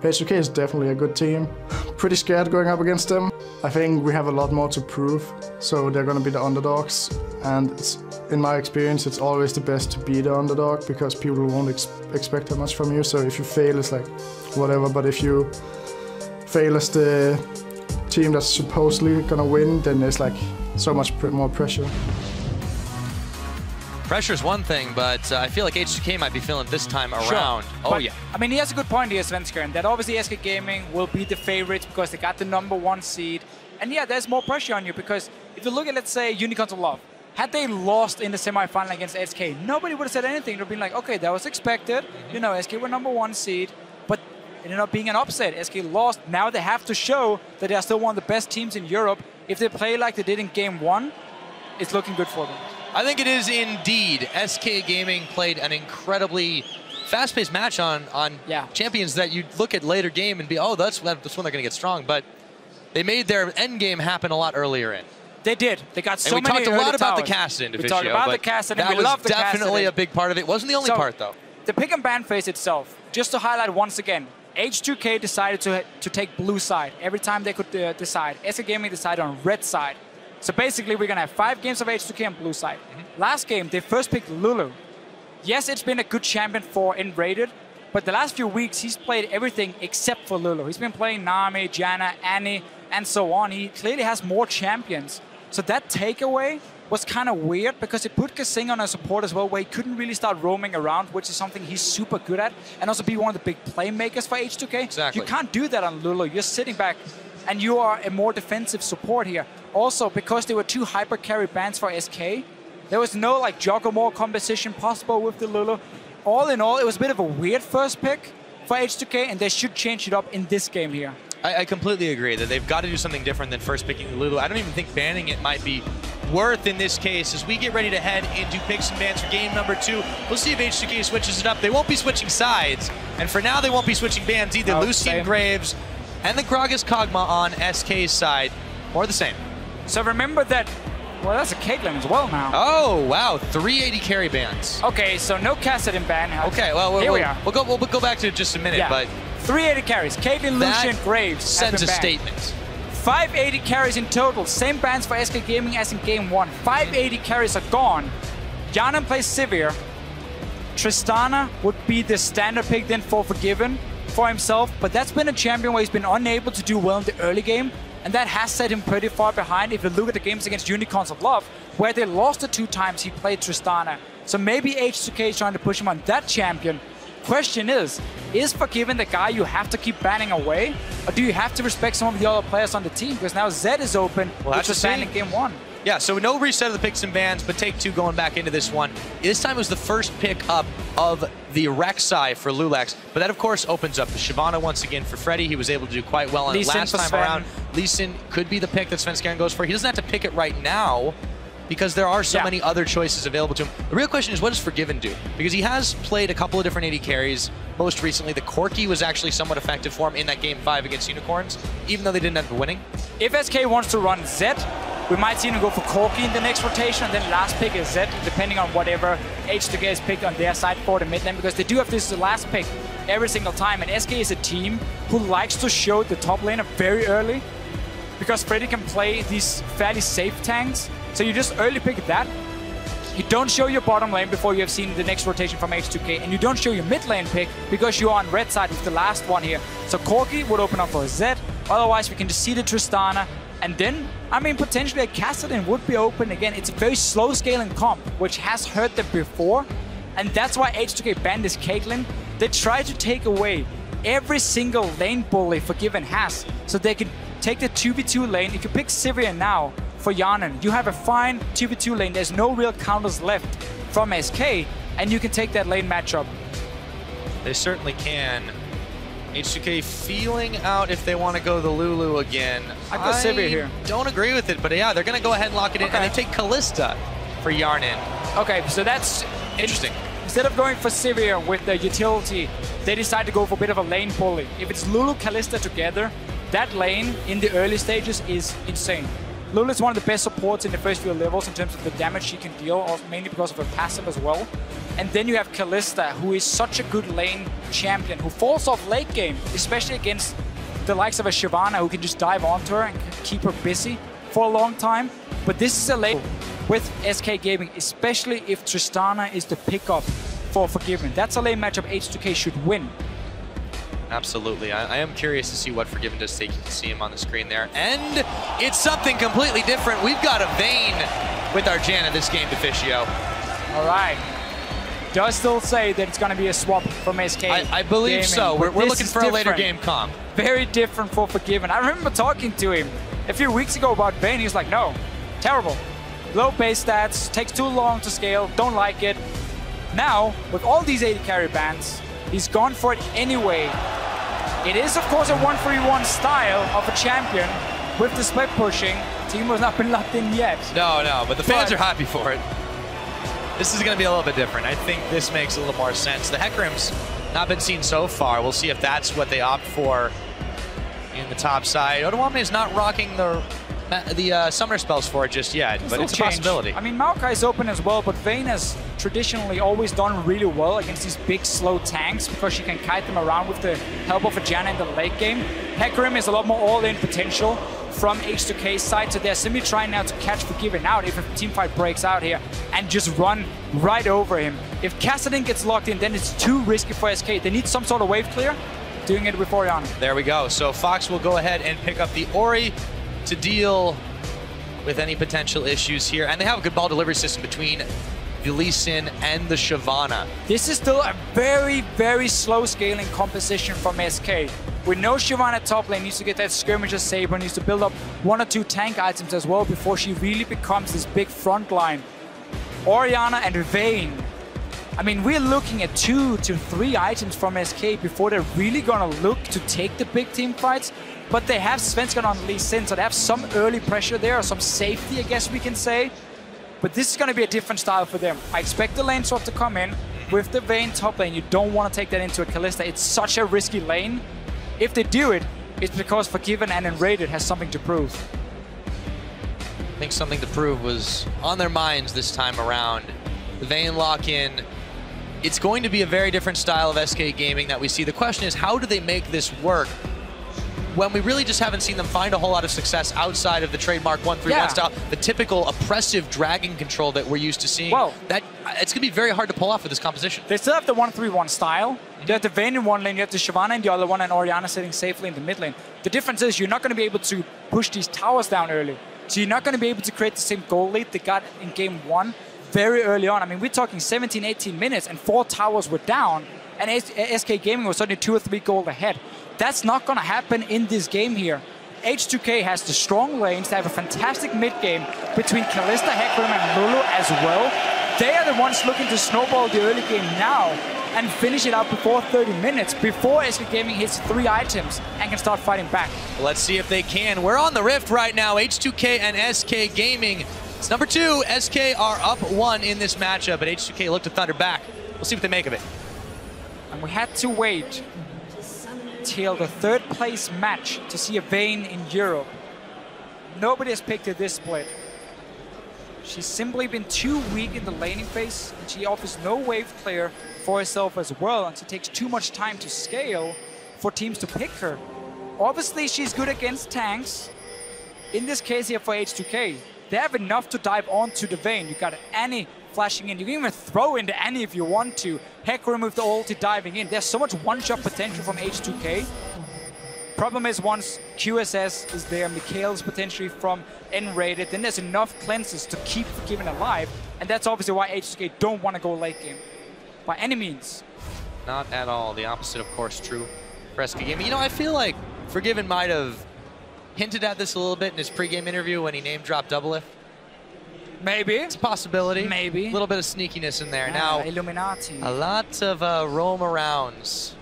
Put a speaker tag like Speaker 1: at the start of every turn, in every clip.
Speaker 1: H2K is definitely a good team. Pretty scared going up against them. I think we have a lot more to prove, so they're gonna be the underdogs. And in my experience, it's always the best to be the underdog because people won't expect that much from you. So if you fail, it's like whatever. But if you fail as the team that's supposedly gonna win, then there's like so much more pressure.
Speaker 2: Pressure's one thing, but I feel like H2K might be feeling this time around.
Speaker 3: Sure.
Speaker 2: Oh,
Speaker 3: but,
Speaker 2: yeah.
Speaker 3: I mean, he has a good point here, Svenskeren, that obviously SK Gaming will be the favorites because they got the #1 seed. And yeah, there's more pressure on you because if you look at, let's say, Unicorns of Love, had they lost in the semifinal against SK, nobody would have said anything. They'd been like, okay, that was expected. You know, SK were #1 seed, but it ended up being an upset. SK lost. Now they have to show that they are still one of the best teams in Europe. If they play like they did in Game 1, it's looking good for them.
Speaker 2: I think it is indeed. SK Gaming played an incredibly fast-paced match on champions that you look at later game and be, oh, that's when they're going to get strong. But they made their end game happen a lot earlier in.
Speaker 3: They did. They got so many.
Speaker 2: And we talked a lot about the KaSing, Deficio.
Speaker 3: We talked about the KaSing, and we love the KaSing.
Speaker 2: That was definitely a big part of it. It wasn't the only part, though.
Speaker 3: The pick and ban phase itself, just to highlight once again, H2K decided to take blue side every time they could decide. SK Gaming decided on red side. So basically, we're going to have 5 games of H2K on blue side. Last game, they first picked Lulu. Yes, it's been a good champion for nRated, but the last few weeks, he's played everything except for Lulu. He's been playing Nami, Janna, Annie, and so on. He clearly has more champions. So that takeaway was kind of weird because it put KaSing on a support as well, where he couldn't really start roaming around, which is something he's super good at, and also be one of the big playmakers for H2K.
Speaker 2: Exactly.
Speaker 3: You can't do that on Lulu. You're sitting back, and you are a more defensive support here. Also, because there were 2 hyper carry bans for SK, there was no like Joggermore composition possible with the Lulu. All in all, it was a bit of a weird first pick for H2K, and they should change it up in this game here.
Speaker 2: I completely agree that they've got to do something different than first picking the Lulu. I don't even think banning it might be worth in this case. As we get ready to head into picks and bans for game number 2, we'll see if H2K switches it up. They won't be switching sides, and for now they won't be switching bans either.
Speaker 3: No,
Speaker 2: Lucian Graves and the Gragas Kog'Maw on SK's side, or the same.
Speaker 3: So remember that, well, that's a Caitlyn as well now.
Speaker 2: Oh, wow, 380 carry bans.
Speaker 3: Okay, so no KaSing ban.
Speaker 2: Okay, well,
Speaker 3: here we are.
Speaker 2: We'll go back to it in just a minute,
Speaker 3: Yeah.
Speaker 2: but
Speaker 3: 380 carries. Caitlyn, Lucian, Graves
Speaker 2: sends a statement.
Speaker 3: 580 carries in total. Same bans for SK Gaming as in Game 1. 580 carries are gone. Hjarnan plays Sivir. Tristana would be the standard pick then for Forgiven for himself, but that's been a champion where he's been unable to do well in the early game, and that has set him pretty far behind if you look at the games against Unicorns of Love, where they lost the 2 times he played Tristana. So maybe H2K is trying to push him on that champion. Question is Forgiven the guy you have to keep banning away, or do you have to respect some of the other players on the team? Because now Zed is open, which was banned in Game 1.
Speaker 2: Yeah, so no reset of the picks and bans, but take 2 going back into this one. This time was the first pick up of the Rek'Sai for loulex, but that of course opens up the Shyvana once again for Freddy. He was able to do quite well on it last time around. Lee Sin could be the pick that Svenskeren goes for. He doesn't have to pick it right now, because there are so many other choices available to him. The real question is, what does Forgiven do? Because he has played a couple of different AD carries. Most recently, the Corki was actually somewhat effective for him in that Game 5 against Unicorns, even though they didn't end up winning.
Speaker 3: If SK wants to run Zed, we might see him go for Corki in the next rotation, and then last pick is Zed, depending on whatever H2K has picked on their side for the mid lane, because they do have this last pick every single time, and SK is a team who likes to show the top laner very early, because Freddy can play these fairly safe tanks. So you just early pick that. You don't show your bottom lane before you have seen the next rotation from H2K, and you don't show your mid lane pick because you're on red side with the last one here. So Corki would open up for a Zed. Otherwise, we can just see the Tristana, and then, I mean, potentially a KaSing would be open again. It's a very slow scaling comp, which has hurt them before, and that's why H2K banned this Caitlyn. They try to take away every single lane bully Forgiven has, so they can take the 2v2 lane. If you pick Sivir now for Hjarnan, you have a fine 2v2 lane. There's no real counters left from SK, and you can take that lane matchup.
Speaker 2: They certainly can. H2K feeling out if they want to go the Lulu again.
Speaker 3: I go Sivir here.
Speaker 2: Don't agree with it, but yeah, they're going to go ahead and lock it in, and they take Kalista for Hjarnan.
Speaker 3: Okay, so that's
Speaker 2: interesting.
Speaker 3: Instead of going for Sivir with the utility, they decide to go for a bit of a lane bully. If it's Lulu Kalista together, that lane in the early stages is insane. Lulu is one of the best supports in the first few levels in terms of the damage she can deal, also mainly because of her passive as well. And then you have Kalista, who is such a good lane champion, who falls off late game, especially against the likes of a Shyvana, who can just dive onto her and keep her busy for a long time. But this is a lane with SK Gaming, especially if Tristana is the pickup for Forgiven. That's a lane matchup H2K should win.
Speaker 2: Absolutely. I am curious to see what Forgiven does take. You can see him on the screen there. And it's something completely different. We've got a Vayne with our Janna this game, Deficio.
Speaker 3: All right. Does still say that it's going to be a swap from SK.
Speaker 2: I believe
Speaker 3: Gaming.
Speaker 2: so. We're looking for a later game comp.
Speaker 3: Very different for Forgiven. I remember talking to him a few weeks ago about Vayne. He was like, no, terrible. Low base stats, takes too long to scale, don't like it. Now, with all these AD carry bans, he's gone for it anyway. It is, of course, a 1-3-1 style of a champion with the split pushing. Team has not been locked in yet.
Speaker 2: No, but the fans are happy for it. This is going to be a little bit different. I think this makes a little more sense. The Hecarim's not been seen so far. We'll see if that's what they opt for in the top side. Odoamne is not rocking the summer spells for it just yet, but it's a possibility.
Speaker 3: I mean, Maokai is open as well, but Vayne has traditionally always done really well against these big, slow tanks because she can kite them around with the help of a Janna in the late game. Hecarim is a lot more all-in potential from H2K's side, so they're simply trying now to catch Forgiven out if a teamfight breaks out here and just run right over him. If KaSing gets locked in, then it's too risky for SK. They need some sort of wave clear, doing it with Orianna.
Speaker 2: There we go. So Fox will go ahead and pick up the Ori to deal with any potential issues here. And they have a good ball delivery system between the Lee Sin and the Shyvana.
Speaker 3: This is still a very, very slow scaling composition from SK. We know Shyvana top lane needs to get that skirmisher saber, needs to build up 1 or 2 tank items as well before she really becomes this big front line. Orianna and Vayne. I mean, we're looking at 2 to 3 items from SK before they're really gonna look to take the big team fights. But they have Svenskeren on Lee Sin, so they have some early pressure there, or some safety, I guess we can say. But this is going to be a different style for them. I expect the lane swap to come in. With the Vayne top lane, you don't want to take that into a Kalista. It's such a risky lane. If they do it, it's because Forgiven and nRated has something to prove.
Speaker 2: I think something to prove was on their minds this time around. The Vayne lock-in. It's going to be a very different style of SK Gaming that we see. The question is, how do they make this work when we really just haven't seen them find a whole lot of success outside of the trademark 1-3-1 style, the typical oppressive dragon control that we're used to seeing?
Speaker 3: Well,
Speaker 2: that it's going to be very hard to pull off with this composition.
Speaker 3: They still have the 1-3-1 style. You have the Vayne in one lane, you have the Shyvana in the other one, and Orianna sitting safely in the mid lane. The difference is you're not going to be able to push these towers down early. So you're not going to be able to create the same goal lead they got in game 1 very early on. I mean, we're talking 17, 18 minutes, and 4 towers were down, and SK Gaming was suddenly 2 or 3 goals ahead. That's not going to happen in this game here. H2K has the strong lanes. They have a fantastic mid-game between Kalista, Hecarim, and Lulu as well. They are the ones looking to snowball the early game now and finish it out before 30 minutes, before SK Gaming hits 3 items and can start fighting back.
Speaker 2: Let's see if they can. We're on the Rift right now, H2K and SK Gaming. It's number 2. SK are up 1 in this matchup, but H2K look to thunder back. We'll see what they make of it.
Speaker 3: And we had to wait till the 3rd place match to see a Vayne in Europe. Nobody has picked her this split. She's simply been too weak in the laning phase, and she offers no wave clear for herself as well, and she takes too much time to scale for teams to pick her. Obviously, she's good against tanks. In this case here for H2K, they have enough to dive onto the Vayne. You got Annie flashing in. You can even throw in the Annie if you want to. Hecarim with the ulti diving in. There's so much one-shot potential from H2K. Problem is, once QSS is there, Mikhail's potentially from nRated, then there's enough cleanses to keep Forgiven alive. And that's obviously why H2K don't want to go late game. By any means.
Speaker 2: Not at all. The opposite, of course, true for SK Gaming. You know, I feel like Forgiven might have hinted at this a little bit in his pregame interview when he name-dropped Doublelift.
Speaker 3: Maybe.
Speaker 2: It's a possibility.
Speaker 3: Maybe.
Speaker 2: A little bit of sneakiness in there.
Speaker 3: Yeah,
Speaker 2: now,
Speaker 3: Illuminati.
Speaker 2: A lot of roam arounds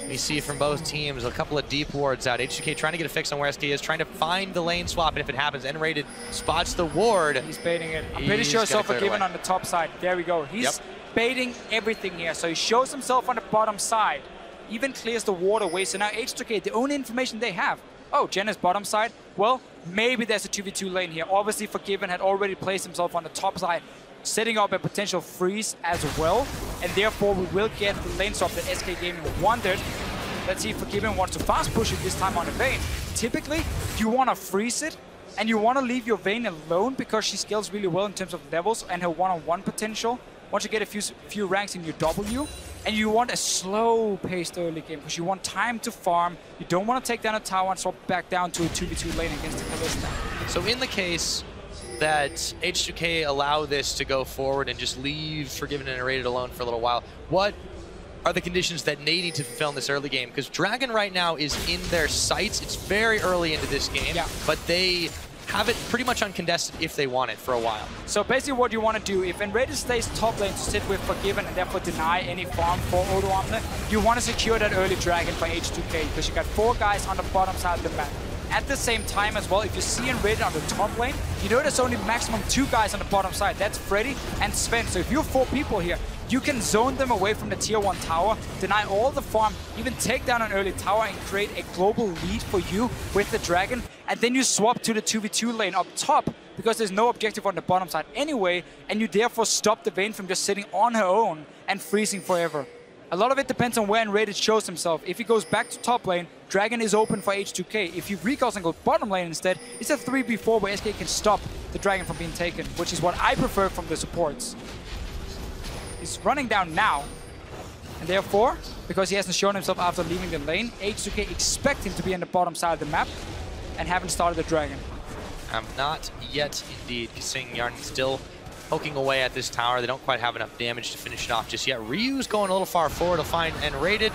Speaker 2: we see from both teams. A couple of deep wards out. H2K trying to get a fix on where SK is, trying to find the lane swap, and if it happens, nRated spots the ward.
Speaker 3: He's baiting it. I'm pretty sure so Forgiven on the top side. There we go. He's baiting everything here. So he shows himself on the bottom side. Even clears the ward away. So now H2K, the only information they have oh, Janna's bottom side. Well, maybe there's a 2v2 lane here. Obviously, Forgiven had already placed himself on the top side, setting up a potential freeze as well. And therefore, we will get the lane swap that SK Gaming wanted. Let's see if Forgiven wants to fast push it this time on the Vayne. Typically, you want to freeze it, and you want to leave your Vayne alone because she scales really well in terms of levels and her one-on-one potential. Once you get a few ranks in your W, and you want a slow-paced early game because you want time to farm. You don't want to take down a tower and swap back down to a 2v2 lane against the Kalista.
Speaker 2: So in the case that H2K allow this to go forward and just leave Forgiven and nRated alone for a little while, what are the conditions that they need to fulfill in this early game? Because Dragon right now is in their sights. It's very early into this game, but they have it pretty much uncontested if they want it for a while.
Speaker 3: So basically what you want to do, if nRated stays top lane to sit with Forgiven and therefore deny any farm for Odoamne, you want to secure that early Dragon for H2K because you got 4 guys on the bottom side of the map. At the same time as well, if you see nRated on the top lane, you know there's only maximum 2 guys on the bottom side. That's Freddy and Sven. So if you're 4 people here, you can zone them away from the tier 1 tower, deny all the farm, even take down an early tower and create a global lead for you with the Dragon. And then you swap to the 2v2 lane up top because there's no objective on the bottom side anyway. And you therefore stop the Vayne from just sitting on her own and freezing forever. A lot of it depends on where nRated shows himself. If he goes back to top lane, Dragon is open for H2K. If he recalls and goes bottom lane instead, it's a 3v4 where SK can stop the Dragon from being taken, which is what I prefer from the supports. He's running down now, and therefore, because he hasn't shown himself after leaving the lane, H2K expect him to be on the bottom side of the map and haven't started the Dragon.
Speaker 2: Not yet, indeed. KaSing, Hjarnan still poking away at this tower. They don't quite have enough damage to finish it off just yet. Ryu's going a little far forward to find nRated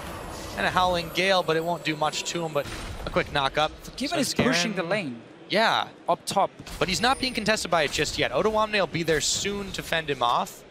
Speaker 2: and a Howling Gale, but it won't do much to him, but a quick knock up.
Speaker 3: Forgiven is pushing the lane.
Speaker 2: Yeah.
Speaker 3: Up top.
Speaker 2: But he's not being contested by it just yet. Odoamne will be there soon to fend him off.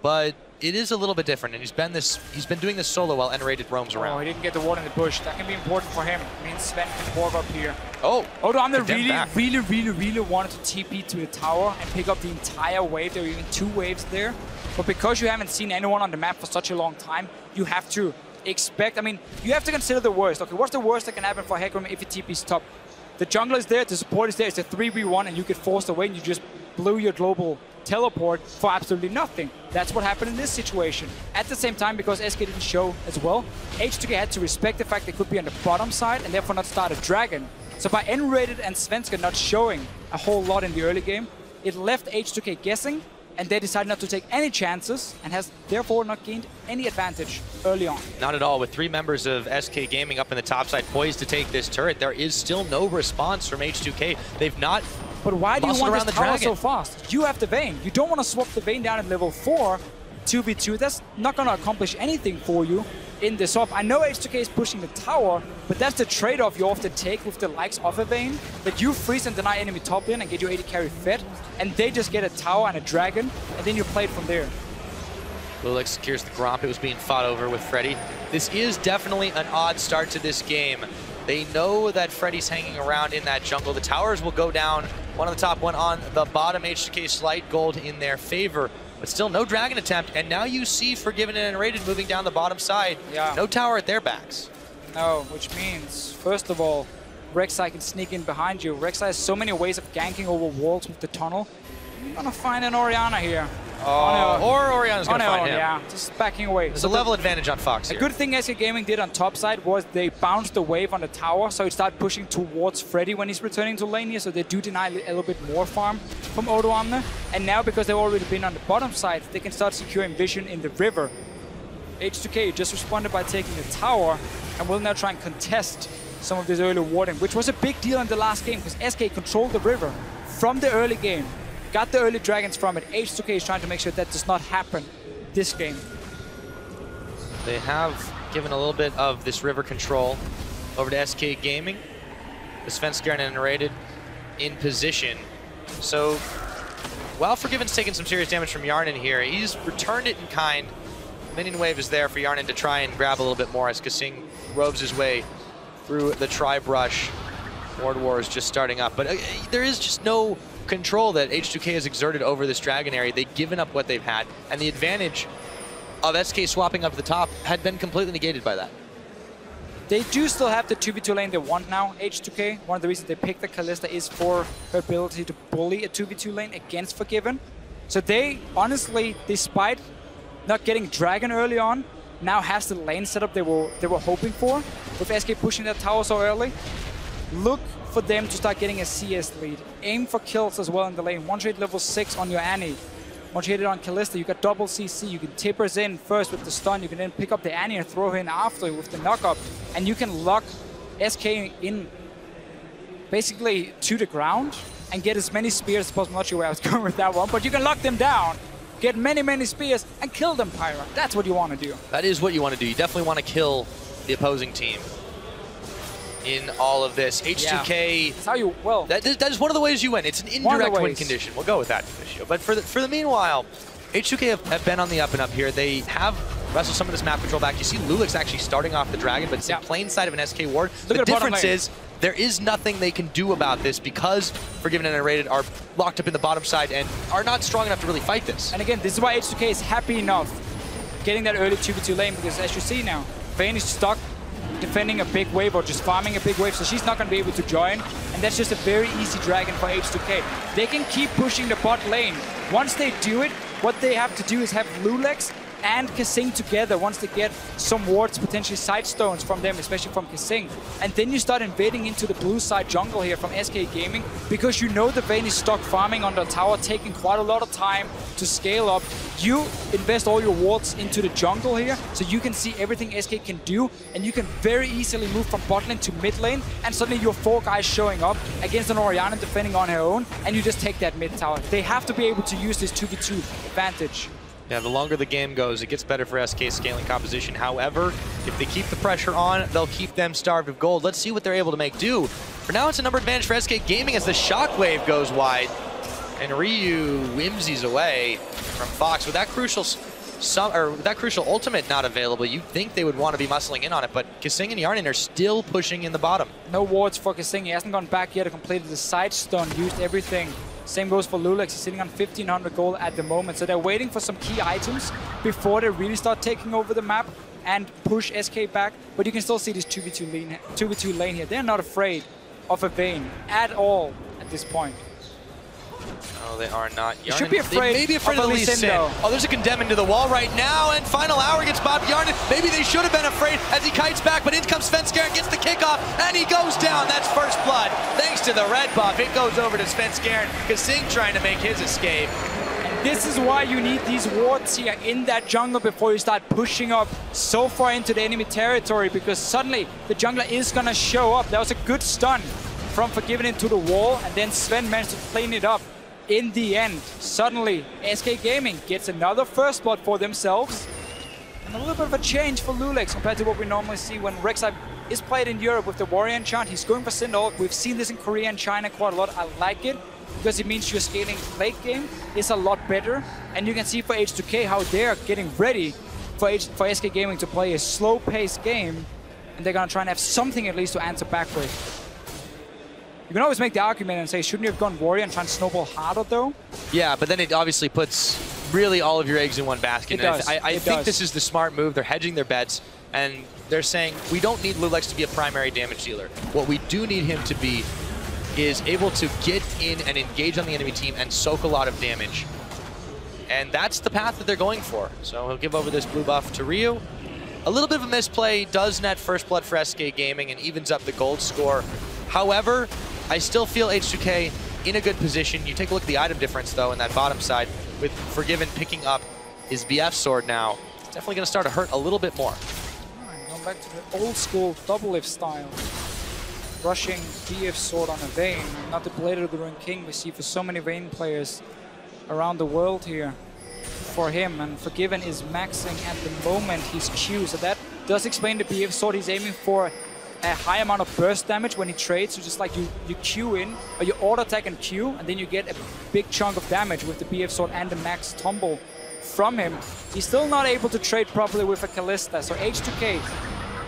Speaker 2: But it is a little bit different, and he's been doing this solo while nRated roams around.
Speaker 3: Oh, he didn't get the ward in the bush. That can be important for him. It means Sven can walk up here.
Speaker 2: Oh,
Speaker 3: Odoamne really wanted to TP to the tower and pick up the entire wave. There were even 2 waves there. But because you haven't seen anyone on the map for such a long time, you have to expect, I mean, you have to consider the worst. Okay, what's the worst that can happen for Hecarim if he TP's top? The jungler is there, the support is there, it's a 3v1 and you get forced away and you just blew your global teleport for absolutely nothing. That's what happened in this situation. At the same time, because SK didn't show as well, H2K had to respect the fact they could be on the bottom side and therefore not start a Dragon. So by nRated and Svenskeren not showing a whole lot in the early game, it left H2K guessing, and they decided not to take any chances and has therefore not gained any advantage early on.
Speaker 2: Not at all. With 3 members of SK Gaming up in the top side poised to take this turret, there is still no response from H2K. They've not.
Speaker 3: But why do you want this tower
Speaker 2: Dragon
Speaker 3: so fast? You have the Vayne. You don't want to swap the Vayne down at level 4, 2v2. That's not going to accomplish anything for you in the swap. I know H2K is pushing the tower, but that's the trade-off you often take with the likes of a Vayne, that you freeze and deny enemy top lane and get your AD carry fed, and they just get a tower and a Dragon, and then you play it from there.
Speaker 2: loulex secures the Gromp. It was being fought over with Freddy. This is definitely an odd start to this game. They know that Freddy's hanging around in that jungle. The towers will go down, one on the top, one on the bottom. H2K slight gold in their favor, but still no Dragon attempt. And now you see Forgiven and nRated moving down the bottom side.
Speaker 3: Yeah.
Speaker 2: No tower at their backs.
Speaker 3: No, which means, first of all, Rek'Sai can sneak in behind you. Rek'Sai has so many ways of ganking over walls with the tunnel. You're gonna find an Orianna here.
Speaker 2: Or Orianna's gonna find him.
Speaker 3: Yeah, just backing away.
Speaker 2: There's a level advantage on Fox here.
Speaker 3: A good thing SK Gaming did on top side was they bounced the wave on the tower, so he started pushing towards Freddy when he's returning to lane here, so they do deny a little bit more farm from Odoamne. And now, because they've already been on the bottom side, they can start securing vision in the river. H2K just responded by taking the tower, and will now try and contest some of this early warding, which was a big deal in the last game, because SK controlled the river from the early game. Got the early Dragons from it. H2K is trying to make sure that does not happen this game.
Speaker 2: They have given a little bit of this river control over to SK Gaming. The Svenskeren and nRated in position. So, while Forgiven's taken some serious damage from Hjarnan here, he's returned it in kind. Minion wave is there for Hjarnan to try and grab a little bit more as KaSing roves his way through the tri-brush. Ward War is just starting up, but there is just no control that H2K has exerted over this Dragon area. They've given up what they've had, and the advantage of SK swapping up the top had been completely negated by that.
Speaker 3: They do still have the 2v2 lane they want now, H2K. One of the reasons they picked the Kalista is for her ability to bully a 2v2 lane against Forgiven. So they, honestly, despite not getting Dragon early on, now has the lane setup they were hoping for, with SK pushing that tower so early. Look for them to start getting a CS lead. Aim for kills as well in the lane. Once you hit level 6 on your Annie, once you hit it on Kalista, you got double CC. You can tip her in first with the stun. You can then pick up the Annie and throw her in after with the knock-up. And you can lock SK in basically to the ground and get as many spears as possible. I'm not sure where I was going with that one, but you can lock them down, get many spears, and kill them, Pyra. That's what you want to do.
Speaker 2: That is what you want to do. You definitely want to kill the opposing team in all of this. H2K,
Speaker 3: yeah. That's how you, well,
Speaker 2: that is one of the ways you win. It's an indirect win condition. We'll go with that, Deficio. But for the meanwhile, H2K have been on the up and up here. They have wrestled some of this map control back. You see loulex actually starting off the Dragon, but it's in plain sight of an SK ward. The difference is there is nothing they can do about this because Forgiven and nRated are locked up in the bottom side and are not strong enough to really fight this.
Speaker 3: And again, this is why H2K is happy enough getting that early 2v2 lane, because as you see now, Vayne is stuck defending a big wave or just farming a big wave, so she's not going to be able to join. And that's just a very easy Dragon for H2K. They can keep pushing the bot lane. Once they do it, what they have to do is have loulex and KaSing together once they get some wards, potentially side stones from them, especially from KaSing. And then you start invading into the blue side jungle here from SK Gaming, because you know the Vayne is stuck farming on the tower, taking quite a lot of time to scale up. You invest all your wards into the jungle here, so you can see everything SK can do, and you can very easily move from bot lane to mid lane, and suddenly your 4 guys showing up against an Orianna defending on her own, and you just take that mid tower. They have to be able to use this 2v2 advantage.
Speaker 2: Yeah, the longer the game goes, it gets better for SK's scaling composition. However, if they keep the pressure on, they'll keep them starved of gold. Let's see what they're able to make do. For now, it's a number advantage for SK Gaming as the Shockwave goes wide. And Ryu whimsies away from Fox. With that crucial ultimate not available, you'd think they would want to be muscling in on it, but KaSing and Hjarnan are still pushing in the bottom.
Speaker 3: No wards for KaSing. He hasn't gone back yet to complete the side stun, used everything. Same goes for loulex. He's sitting on 1,500 gold at the moment. So they're waiting for some key items before they really start taking over the map and push SK back. But you can still see this 2v2 lane here. They're not afraid of a Vayne at all at this point.
Speaker 2: No, they are not.
Speaker 3: You should be afraid.
Speaker 2: They may be afraid of the Lee Sin. Oh, there's a condemn into the wall right now, and final hour gets bobbed Hjarnan. Maybe they should have been afraid as he kites back, but in comes Svenskeren, gets the kickoff, and he goes down. That's first blood. Thanks to the red buff, it goes over to Svenskeren. KaSing trying to make his escape.
Speaker 3: And this is why you need these wards here in that jungle before you start pushing up so far into the enemy territory, because suddenly the jungler is going to show up. That was a good stun from Forgiven into the wall, and then Sven managed to clean it up. In the end, suddenly SK Gaming gets another first blood for themselves, and a little bit of a change for loulex compared to what we normally see when Rek'Sai is played in Europe with the warrior enchant. He's going for Syndol. We've seen this in Korea and China quite a lot. I like it because it means your scaling late game is a lot better, and you can see for H2K how they're getting ready for SK Gaming to play a slow-paced game, and they're gonna try and have something at least to answer back with. You can always make the argument and say, shouldn't you have gone warrior and try and snowball harder, though?
Speaker 2: Yeah, but then it obviously puts really all of your eggs in one basket.
Speaker 3: It does.
Speaker 2: I think this is the smart move. They're hedging their bets, and they're saying, we don't need loulex to be a primary damage dealer. What we do need him to be is able to get in and engage on the enemy team and soak a lot of damage. And that's the path that they're going for. So he'll give over this blue buff to Ryu. A little bit of a misplay does net first blood for SK Gaming and evens up the gold score. However, I still feel H2K in a good position. You take a look at the item difference, though, in that bottom side, with Forgiven picking up his BF sword now. It's definitely going to start to hurt a little bit more.
Speaker 3: Going back to the old school double lift style. Rushing BF sword on a Vayne, not the Blade of the Ruined King we see for so many Vayne players around the world here for him. And Forgiven is maxing at the moment his Q, so that does explain the BF sword. He's aiming for a high amount of burst damage when he trades, so just like you Q in, or you auto attack and Q, and then you get a big chunk of damage with the BF sword and the max tumble from him. He's still not able to trade properly with a Kalista, so H2K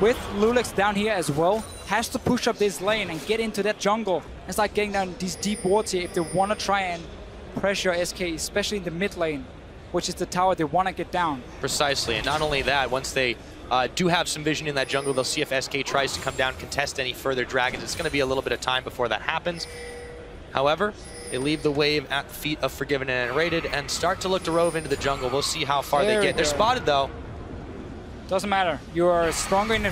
Speaker 3: with loulex down here as well has to push up this lane and get into that jungle and start getting down these deep wards here if they want to try and pressure SK, especially in the mid lane. which is the tower they want to get down.
Speaker 2: Precisely, and not only that, once they do have some vision in that jungle, they'll see if SK tries to come down, contest any further dragons. It's going to be a little bit of time before that happens. However, they leave the wave at the feet of Forgiven and nRated and start to look to rove into the jungle. We'll see how far they get. They're spotted though.
Speaker 3: Doesn't matter. You are stronger in a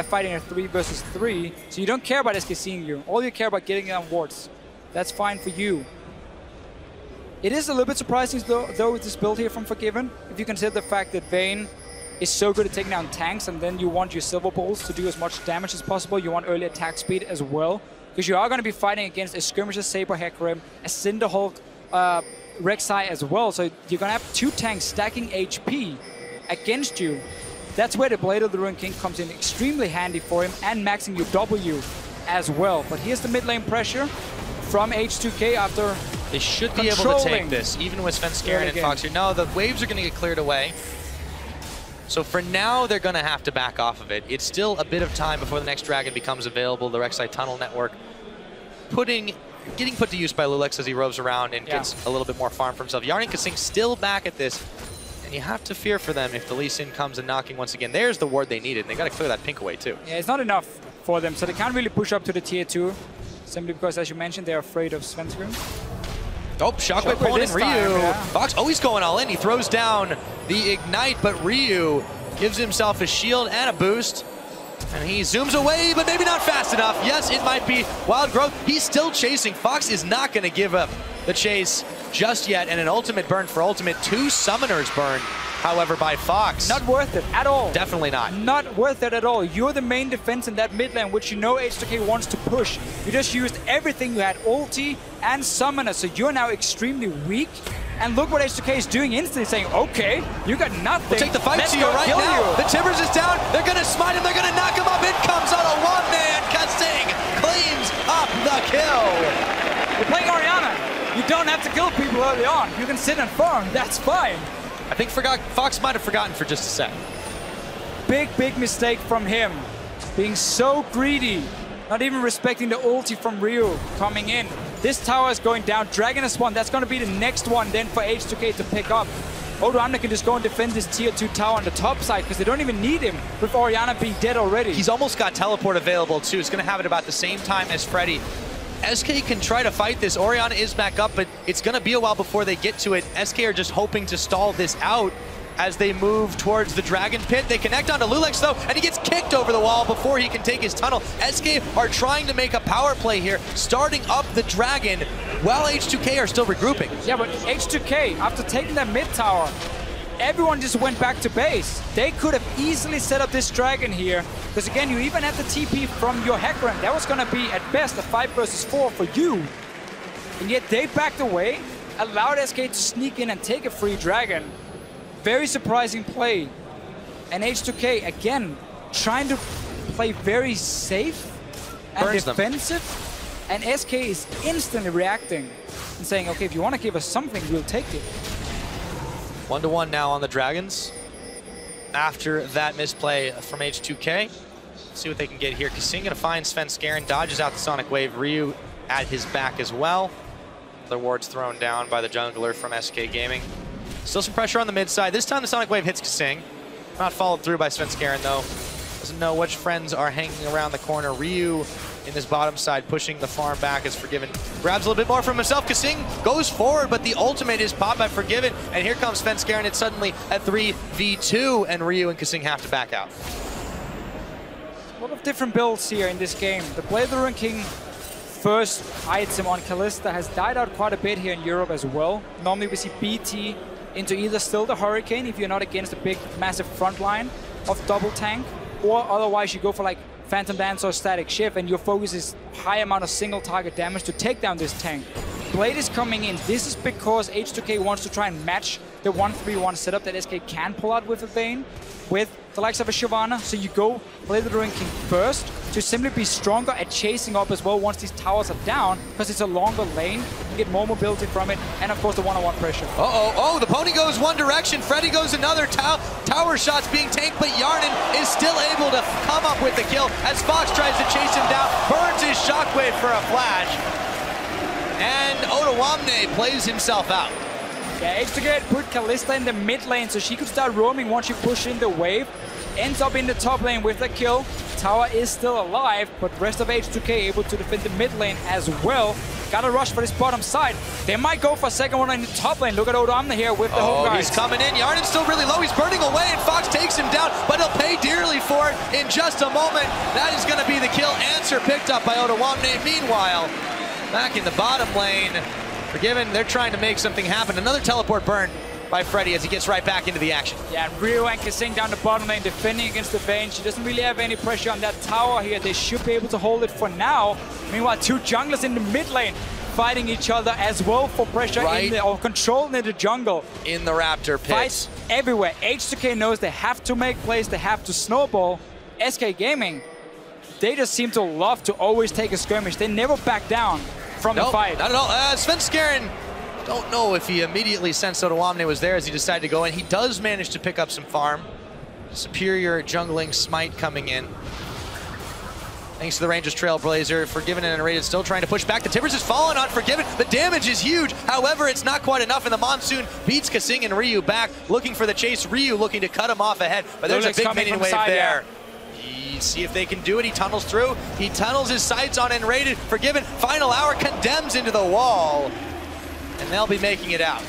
Speaker 3: fight in a 3 versus 3, so you don't care about SK seeing you. All you care about getting down wards. That's fine for you. It is a little bit surprising though with this build here from Forgiven, if you consider the fact that Vayne is so good at taking down tanks, and then you want your silver balls to do as much damage as possible. You want early attack speed as well, because you are going to be fighting against a Skirmisher Saber Hecarim, a Cinderhulk Rek'Sai as well. So you're going to have 2 tanks stacking HP against you. That's where the Blade of the Ruined King comes in extremely handy for him, and maxing your W as well. But here's the mid lane pressure from H2K after
Speaker 2: they should be able to take this, even with Svenskeren and Fox here. No, the waves are going to get cleared away. So for now, they're going to have to back off of it. It's still a bit of time before the next dragon becomes available. The Rek'Sai tunnel network getting put to use by loulex as he roves around and gets a little bit more farm for himself. Hjarnan and KaSing still back at this, and you have to fear for them if the Lee Sin comes and knocking once again. There's the ward they needed, and they got to clear that pink away too. Yeah,
Speaker 3: it's not enough for them, so they can't really push up to the tier 2, simply because, as you mentioned, they're afraid of Svenskeren.
Speaker 2: Oh, Shockwave pulling in Ryu. Fox, he's going all in. He throws down the Ignite, but Ryu gives himself a shield and a boost. And he zooms away, but maybe not fast enough. Yes, it might be Wild Growth. He's still chasing. Fox is not going to give up the chase just yet. And an ultimate burn for ultimate. 2 summoners burned, however, by Fox.
Speaker 3: Not worth it at all.
Speaker 2: Definitely not.
Speaker 3: Not worth it at all. You're the main defense in that mid lane, which you know H2K wants to push. You just used everything. You had ulti and summoner, so you're now extremely weak. And look what H2K is doing instantly, saying, okay, you got nothing.
Speaker 2: We'll take the fight to you right now. The Timbers is down. They're going to smite him. They're going to knock him up. In comes Odoamne, and KaSing cleans up the kill.
Speaker 3: You're playing Orianna. You don't have to kill people early on. You can sit and farm. That's fine.
Speaker 2: I think Fox might have forgotten for just a sec.
Speaker 3: Big mistake from him. Being so greedy. Not even respecting the ulti from Ryu coming in. This tower is going down. Dragon is one. That's going to be the next one then for H2K to pick up. Odoamne can just go and defend this tier 2 tower on the top side because they don't even need him with Orianna being dead already.
Speaker 2: He's almost got teleport available too. It's going to have it about the same time as Freddy. SK can try to fight this. Orianna is back up, but it's going to be a while before they get to it. SK are just hoping to stall this out as they move towards the Dragon Pit. They connect onto loulex though, and he gets kicked over the wall before he can take his tunnel. SK are trying to make a power play here, starting up the Dragon, while H2K are still regrouping.
Speaker 3: Yeah, but H2K, after taking that mid tower, everyone just went back to base. They could have easily set up this Dragon here, because again, you even had the TP from your Hecarim. That was going to be, at best, a 5 versus 4 for you. And yet they backed away, allowed SK to sneak in and take a free Dragon. Very surprising play. And H2K, again, trying to play very safe and defensive. And SK is instantly reacting and saying, okay, if you want to give us something, we'll take it.
Speaker 2: 1-to-1 now on the Dragons. After that misplay from H2K. See what they can get here. KaSing gonna find Svenskeren, dodges out the Sonic Wave. Ryu at his back as well. The ward's thrown down by the jungler from SK Gaming. Still some pressure on the mid side. This time the Sonic Wave hits KaSing. Not followed through by Svenskeren though. Doesn't know which friends are hanging around the corner. Ryu in this bottom side pushing the farm back as Forgiven grabs a little bit more from himself. KaSing goes forward, but the ultimate is popped by Forgiven. And here comes Svenskeren. It's suddenly a 3v2, and Ryu and KaSing have to back out.
Speaker 3: A lot of different builds here in this game. The Blade of the Ruined King first item on Kalista has died out quite a bit here in Europe as well. Normally we see BT into either still the Hurricane if you're not against a big, massive front line of double tank, or otherwise you go for like Phantom Dance or Static Shift and your focus is high amount of single target damage to take down this tank. Blade is coming in. This is because H2K wants to try and match the 1-3-1 setup that SK can pull out with a Vayne, with the likes of a Shyvana. So you go Blade of the Ruined King first to simply be stronger at chasing up as well once these towers are down, because it's a longer lane. You get more mobility from it, and of course the one-on-one pressure.
Speaker 2: Oh, the pony goes one direction, Freddy goes another. Tower shots being tanked, but Hjarnan is still able to come up with the kill as Fox tries to chase him down, burns his shockwave for a flash. And Odoamne plays himself out.
Speaker 3: Yeah, H2K put Kalista in the mid lane so she could start roaming once she pushed in the wave. Ends up in the top lane with the kill. Tower is still alive, but rest of H2K able to defend the mid lane as well. Gotta rush for this bottom side. They might go for a second one in the top lane. Look at Odoamne here with the home guys.
Speaker 2: He's coming in. Hjarnan's still really low. He's burning away, and Fox takes him down, but he'll pay dearly for it in just a moment. That is going to be the kill answer picked up by Odoamne. Meanwhile, back in the bottom lane, Forgiven, they're trying to make something happen. Another teleport burn by Freddy as he gets right back into the action. Yeah, Rio and KaSing down the bottom lane defending against the Vayne. She doesn't really have any pressure on that tower here. They should be able to hold it for now. Meanwhile, two junglers in the mid lane fighting each other as well for pressure in the, or control in the jungle. In the Raptor pits. Fights everywhere. H2K knows they have to make plays, they have to snowball. SK Gaming, they just seem to love to always take a skirmish. They never back down from the fight. Not at all. Svenskeren, don't know if he immediately sensed Odoamne was there as he decided to go in. He does manage to pick up some farm. Superior jungling smite coming in. Thanks to the Rangers Trailblazer. Forgiven and nRated still trying to push back. The Timbers is falling on Forgiven. The damage is huge. However, it's not quite enough, and the Monsoon beats KaSing and Ryu back, looking for the chase. Ryu looking to cut him off ahead, but there's a big minion wave there. See if they can do it. He tunnels through. He tunnels his sights on nRated. Forgiven, final hour, condemns into the wall, and they'll be making it out.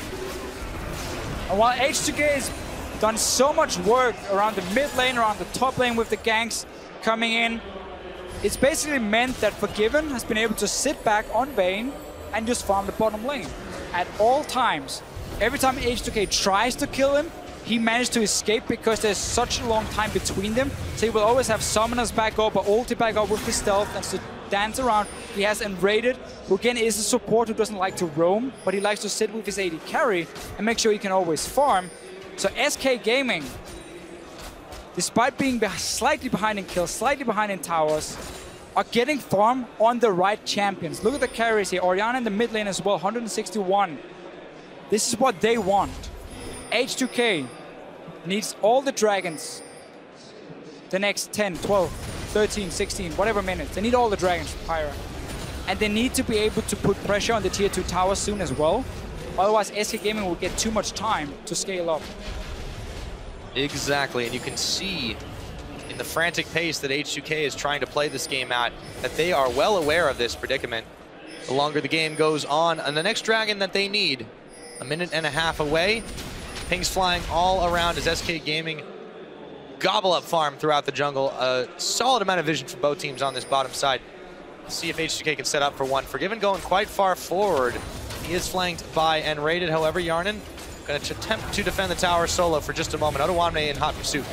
Speaker 2: And while H2K has done so much work around the mid lane, around the top lane with the ganks coming in, it's basically meant that Forgiven has been able to sit back on Vayne and just farm the bottom lane at all times. Every time H2K tries to kill him, he managed to escape because there's such a long time between them. So he will always have summoners back up or ulti back up with his stealth and to dance around. He has nRated, who again is a support who doesn't like to roam, but he likes to sit with his AD carry and make sure he can always farm. So SK Gaming, despite being slightly behind in kills, slightly behind in towers, are getting farm on the right champions. Look at the carries here. Orianna in the mid lane as well, 161. This is what they want. H2K needs all the dragons the next 10, 12, 13, 16, whatever minutes. They need all the dragons for Pyra. And they need to be able to put pressure on the tier 2 tower soon as well. Otherwise, SK Gaming will get too much time to scale up. Exactly, and you can see in the frantic pace that H2K is trying to play this game out that they are well aware of this predicament. The longer the game goes on, and the next dragon that they need, a minute and a half away. Pings flying all around as SK Gaming gobble up farm throughout the jungle. A solid amount of vision from both teams on this bottom side. Let's see if H2K can set up for one. Forgiven going quite far forward. He is flanked by nRated, however, Hjarnan going to attempt to defend the tower solo for just a moment. Odoamne in hot pursuit.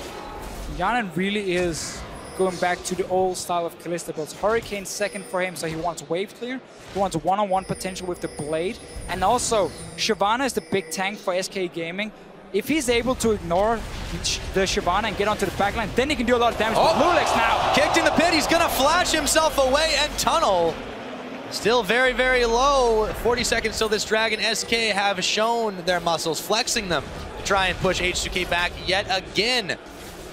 Speaker 2: Hjarnan really is going back to the old style of Kalista builds. Hurricane second for him, so he wants wave clear. He wants one-on-one potential with the blade. And also, Shyvana is the big tank for SK Gaming. If he's able to ignore the Shyvana and get onto the backline, then he can do a lot of damage. loulex now kicked in the pit. He's gonna flash himself away and tunnel. Still very, very low. 40 seconds till this dragon. SK have shown their muscles, flexing them to try and push H2K back yet again.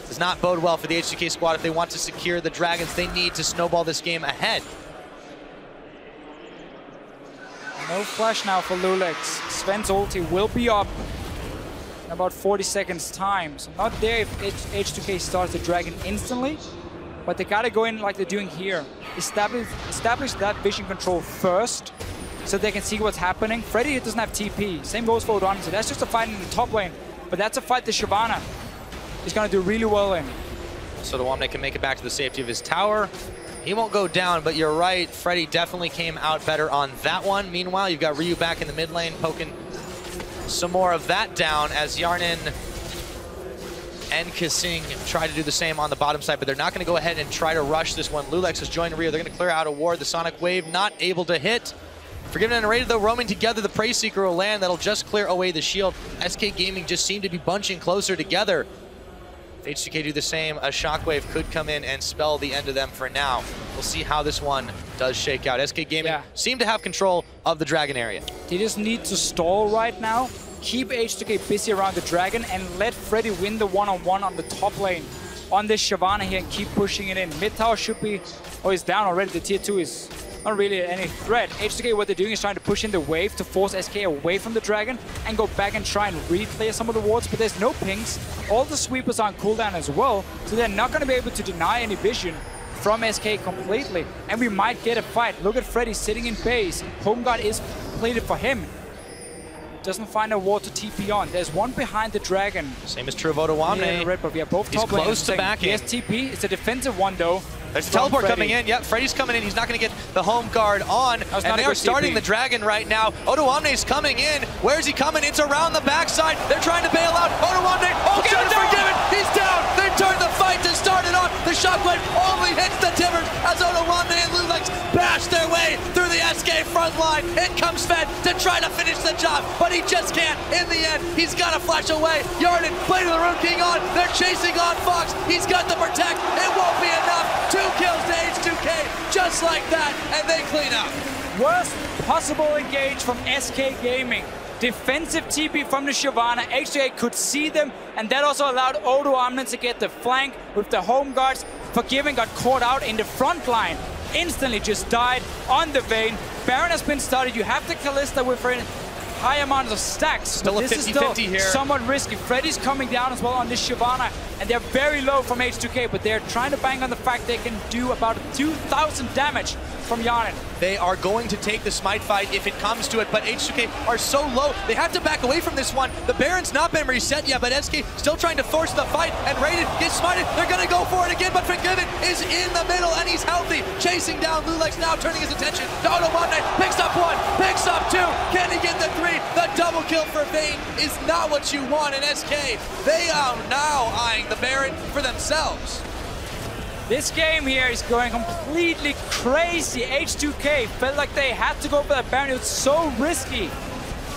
Speaker 2: Does not bode well for the H2K squad. If they want to secure the dragons, they need to snowball this game ahead. No flash now for loulex. Sven's ulti will be up in about 40 seconds time. So not there if H2K starts the dragon instantly, but they gotta go in like they're doing here. Establish that vision control first so they can see what's happening. Freddy doesn't have TP. Same goes for Odoamne. So that's just a fight in the top lane, but that's a fight that Shyvana is gonna do really well in. So Odoamne can make it back to the safety of his tower. He won't go down, but you're right. Freddy definitely came out better on that one. Meanwhile, you've got Ryu back in the mid lane, poking some more of that down as Hjarnan and KaSing try to do the same on the bottom side, but they're not going to go ahead and try to rush this one. loulex has joined Ryu. They're going to clear out a ward. The Sonic Wave not able to hit. Forgiven and nRated, though, roaming together. The Prey Seeker will land. That'll just clear away the shield. SK Gaming just seem to be bunching closer together. If H2K do the same, a Shockwave could come in and spell the end of them for now. We'll see how this one does shake out. SK Gaming seem to have control of the dragon area. They just need to stall right now, keep H2K busy around the dragon, and let Freddy win the one-on-one on the top lane on this Shyvana here and keep pushing it in. Mid tower should be, oh, he's down already. The tier 2 is
Speaker 3: not really any threat. H2K, what they're doing is trying to push in the wave to force SK away from the dragon and go back and try and reclear some of the wards, but there's no pings. All the sweepers are on cooldown as well, so they're not going to be able to deny any vision from SK completely, and we might get a fight. Look at Freddy sitting in base. Home guard is completed for him. Doesn't find a ward to TP on. There's one behind the dragon.
Speaker 2: Same is true of Odoamne.
Speaker 3: Yeah, red buff. Yeah, both
Speaker 2: He's
Speaker 3: top
Speaker 2: close to backing.
Speaker 3: Yes, TP. It's a defensive one though.
Speaker 2: There's a teleport coming in. Yep, Freddy's coming in. He's not going to get the home guard on. And they are starting the dragon right now. Odoamne's coming in. Where's he coming? It's around the backside. They're trying to bail out. Odoamne, get forgiven. He's down. They turn the fight to start it off. The shockwave only hits the timbers as Odoamne and loulex bash their way through the SK front line. In comes Fed to try to finish the job, but he just can't. In the end, he's got to flash away. Hjarnan, Blade of the Rune King on. They're chasing on Fox. He's got the protect. It won't be enough. 2 kills to H2K, just like that, and they clean up.
Speaker 3: Worst possible engage from SK Gaming. Defensive TP from the Shyvana. H2K could see them, and that also allowed Odoamne to get the flank with the home guards. Forgiven got caught out in the front line. Instantly just died on the Vayne. Baron has been started. You have the Kalista with her high amounts of stacks.
Speaker 2: Still a 50-50 here.
Speaker 3: Somewhat risky. Freddy's coming down as well on this Shyvana, and they're very low from H2K, but they're trying to bang on the fact they can do about 2,000 damage from Hjarnan.
Speaker 2: They are going to take the smite fight if it comes to it, but H2K are so low, they have to back away from this one. The Baron's not been reset yet, but SK still trying to force the fight, and Rated gets smited. They're going to go for it again, but Forgiven is in the middle, and he's healthy. Chasing down loulex now, turning his attention to Odoamne. Picks up 1, picks up 2. Can he get the 3? The double kill for Vayne is not what you want in SK. They are now eyeing the Baron for themselves.
Speaker 3: This game here is going completely crazy. H2K felt like they had to go for that Baron. It was so risky.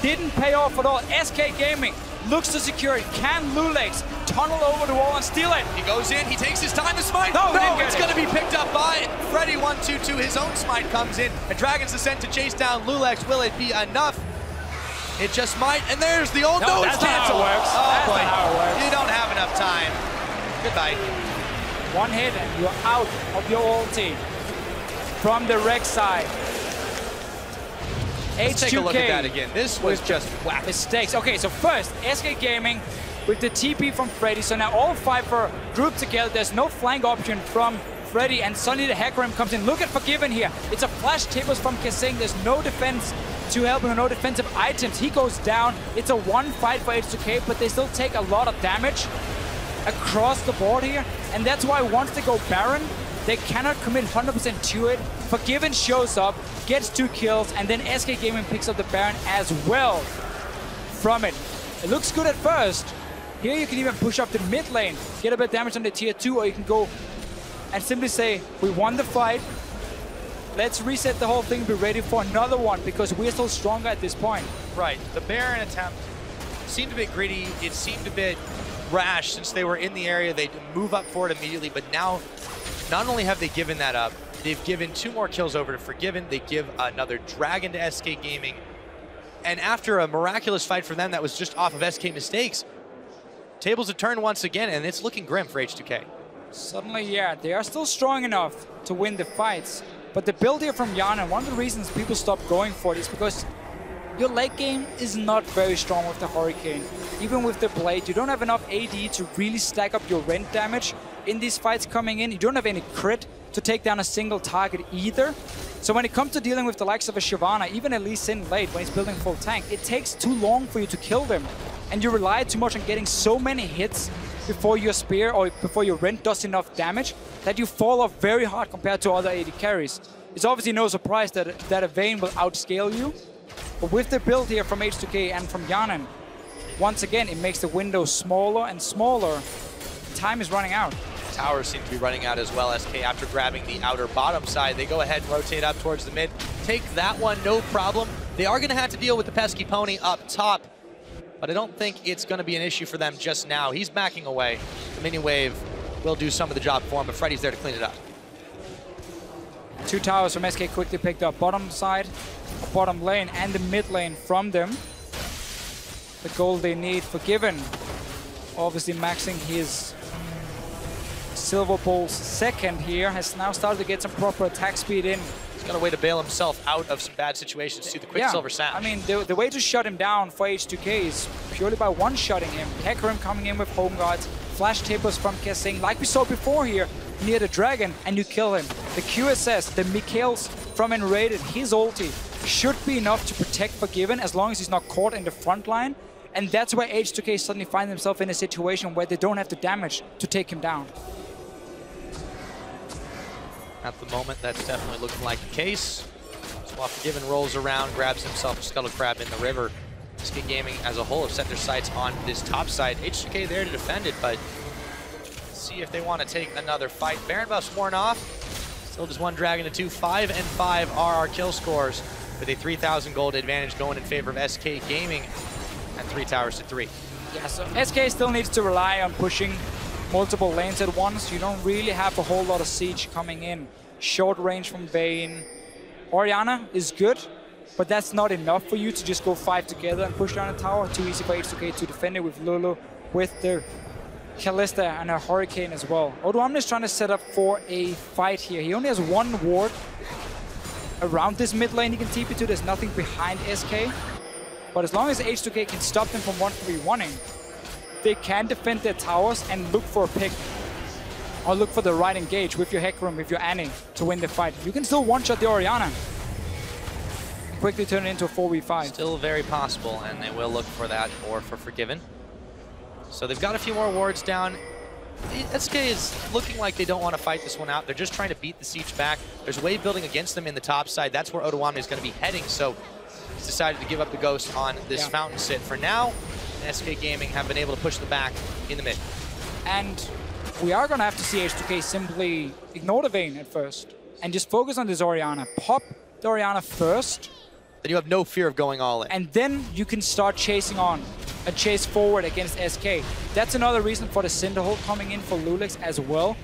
Speaker 3: Didn't pay off at all. SK Gaming looks to secure it. Can loulex tunnel over the wall and steal it?
Speaker 2: He goes in, he takes his time to smite.
Speaker 3: No,
Speaker 2: it's going to be picked up by Freddy. 1-2-2. His own smite comes in, and Dragon's Descent to chase down loulex. Will it be enough? It just might, and there's the old no, it's canceled. Oh boy, you don't have enough time. Goodbye.
Speaker 3: One hit and you're out of your ulti from the Rek'Sai.
Speaker 2: Let's take a look at that again. This was just whack.
Speaker 3: Mistakes. Okay, so first, SK Gaming with the TP from Freddy. So now all 5 are grouped together. There's no flank option from Freddy, and suddenly the Hecarim comes in. Look at Forgiven here. It's a flash tables from KaSing. There's no defense to help him, no defensive items. He goes down. It's a 1 fight for H2K, but they still take a lot of damage across the board here, and that's why once they go Baron, they cannot commit 100% to it. Forgiven shows up, gets 2 kills, and then SK Gaming picks up the Baron as well from it. It looks good at first. Here you can even push up the mid lane, get a bit of damage on the tier 2, or you can go and simply say, we won the fight, let's reset the whole thing, be ready for another one, because we're still stronger at this point.
Speaker 2: Right, the Baron attempt seemed a bit greedy, it seemed a bit rash since they were in the area. They move up for it immediately, but now not only have they given that up, they've given 2 more kills over to Forgiven. They give another dragon to SK Gaming, and after a miraculous fight for them that was just off of SK mistakes, tables have turned once again, and it's looking grim for H2K.
Speaker 3: Suddenly, yeah, they are still strong enough to win the fights, but the build here from Janna, one of the reasons people stop going for it is because your late game is not very strong with the Hurricane. Even with the Blade, you don't have enough AD to really stack up your rend damage in these fights coming in. You don't have any crit to take down a single target either. So when it comes to dealing with the likes of a Shyvana, even at least in late when he's building full tank, it takes too long for you to kill them. And you rely too much on getting so many hits before your spear or before your rend does enough damage that you fall off very hard compared to other AD carries. It's obviously no surprise that a Vayne will outscale you. But with the build here from H2K and from Hjarnan, once again, it makes the window smaller and smaller. Time is running out.
Speaker 2: Towers seem to be running out as well. SK, after grabbing the outer bottom side, they go ahead and rotate up towards the mid. Take that one, no problem. They are going to have to deal with the pesky pony up top, but I don't think it's going to be an issue for them just now. He's backing away. The mini wave will do some of the job for him, but Freddy's there to clean it up.
Speaker 3: 2 towers from SK quickly picked up. Bottom side, bottom lane, and the mid lane from them. The gold they need. Forgiven, obviously maxing his Silver Bull's second here, has now started to get some proper attack speed in
Speaker 2: got a way to bail himself out of some bad situations through the Quicksilver Sash.
Speaker 3: I mean, the way to shut him down for H2K is purely by one-shotting him. Hecarim coming in with home guards, flash tippers from KaSing, like we saw before here near the Dragon, and you kill him. The QSS, the Mikhails from nRated, his ulti should be enough to protect Forgiven as long as he's not caught in the front line. And that's where H2K suddenly find themselves in a situation where they don't have the damage to take him down.
Speaker 2: At the moment, that's definitely looking like the case. So while Forgiven rolls around, grabs himself a Scuttle Crab in the river, S5 Gaming as a whole have set their sights on this top side. H2K there to defend it, but see if they want to take another fight. Baron buff's worn off. Still just 1 Dragon to 2. 5 and 5 are our kill scores, with a 3,000 gold advantage going in favor of S5 Gaming at 3 towers to 3.
Speaker 3: Yeah, so SK still needs to rely on pushing multiple lanes at once. You don't really have a whole lot of siege coming in. Short range from Vayne. Orianna is good, but that's not enough for you to just go 5 together and push down a tower. Too easy for H2K to defend it with Lulu, with the Kalista and a Hurricane as well. Odoamne is trying to set up for a fight here. He only has 1 ward around this mid lane he can TP to. There's nothing behind SK. But as long as H2K can stop them from 1v1ing, they can defend their towers and look for a pick. Or look for the right engage with your Hecarim, with your Annie to win the fight. You can still one-shot the Orianna. Quickly turn it into a 4v5.
Speaker 2: Still very possible, and they will look for that or for Forgiven. So they've got a few more wards down. SK is looking like they don't want to fight this one out. They're just trying to beat the siege back. There's wave building against them in the top side. That's where Odoamne is going to be heading. So he's decided to give up the ghost on this fountain sit for now. And S5 Gaming have been able to push the back in the mid.
Speaker 3: And we are going to have to see H2K simply ignore the Vayne at first and just focus on this Orianna. Pop the Orianna first.
Speaker 2: Then you have no fear of going all in.
Speaker 3: And then you can start chasing on and chase forward against SK. That's another reason for the Cinderhold coming in for loulex as well.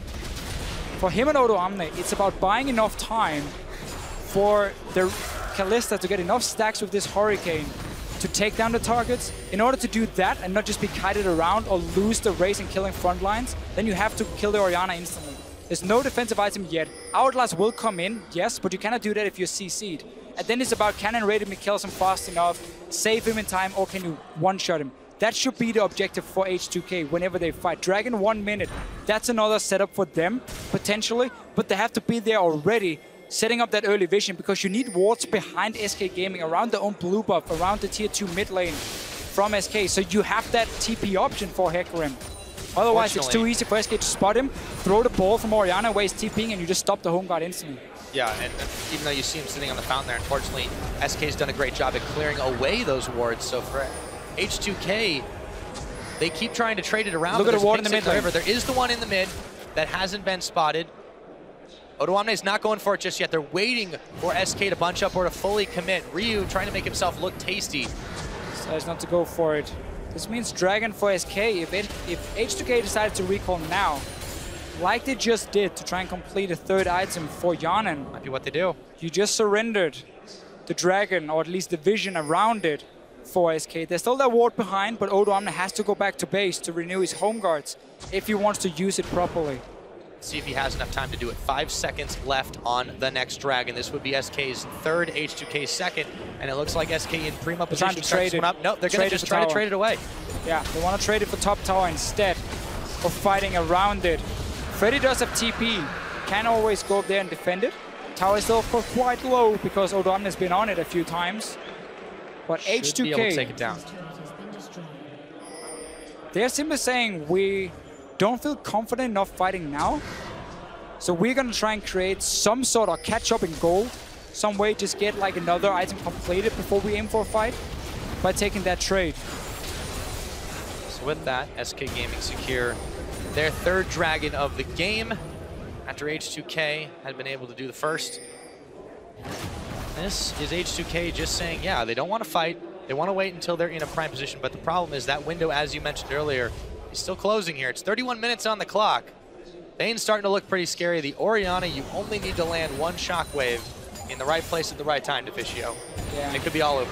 Speaker 3: For him and Odoamne, it's about buying enough time for the Kalista to get enough stacks with this Hurricane to take down the targets. In order to do that and not just be kited around or lose the race in killing front lines, then you have to kill the Orianna instantly. There's no defensive item yet. Hourglass will come in, yes, but you cannot do that if you're CC'd. And then it's about, can nRated Mikhails him fast enough, save him in time, or can you one-shot him? That should be the objective for H2K whenever they fight. Dragon 1 minute, that's another setup for them, potentially, but they have to be there already, setting up that early vision, because you need wards behind S5 Gaming, around their own blue buff, around the tier 2 mid lane from SK, so you have that TP option for Hecarim. Otherwise, it's too easy for SK to spot him, throw the ball from Orianna where he's TPing, and you just stop the home guard instantly.
Speaker 2: Yeah, and even though you see him sitting on the fountain there, unfortunately, SK's done a great job at clearing away those wards. So for H2K, they keep trying to trade it around.
Speaker 3: Look at the ward in the mid lane.
Speaker 2: There is the one in the mid that hasn't been spotted. Odoamne is not going for it just yet. They're waiting for SK to bunch up or to fully commit. Ryu trying to make himself look tasty.
Speaker 3: Decides not to go for it. This means Dragon for SK. If H2K decides to recall now, like they just did to try and complete a 3rd item for Hjarnan,
Speaker 2: might be what they do.
Speaker 3: You just surrendered the Dragon, or at least the vision around it, for SK. There's still that ward behind, but Odoamne has to go back to base to renew his home guards if he wants to use it properly.
Speaker 2: See if he has enough time to do it. 5 seconds left on the next Dragon. This would be SK's 3rd, H2K's 2nd, and it looks like SK in primo position to trade it. Nope, they're going to just try to trade it away. Yeah, they want to trade it for top tower instead of fighting around it. Freddy does have TP, can always go up there and defend it. Tower is still of course quite low because Odoamne has been on it a few times. But H2K be able to take it down.
Speaker 3: They're simply saying we don't feel confident enough fighting now. So we're gonna try and create some sort of catch up in gold. Some way just get like another item completed before we aim for a fight by taking that trade.
Speaker 2: So with that, SK Gaming secure their 3rd Dragon of the game after H2K had been able to do the first. This is H2K just saying, yeah, they don't want to fight. They want to wait until they're in a prime position. But the problem is that window, as you mentioned earlier, is still closing here. It's 31 minutes on the clock. Vayne's starting to look pretty scary. The Orianna, you only need to land 1 shockwave in the right place at the right time, Deficio. Yeah. And it could be all over.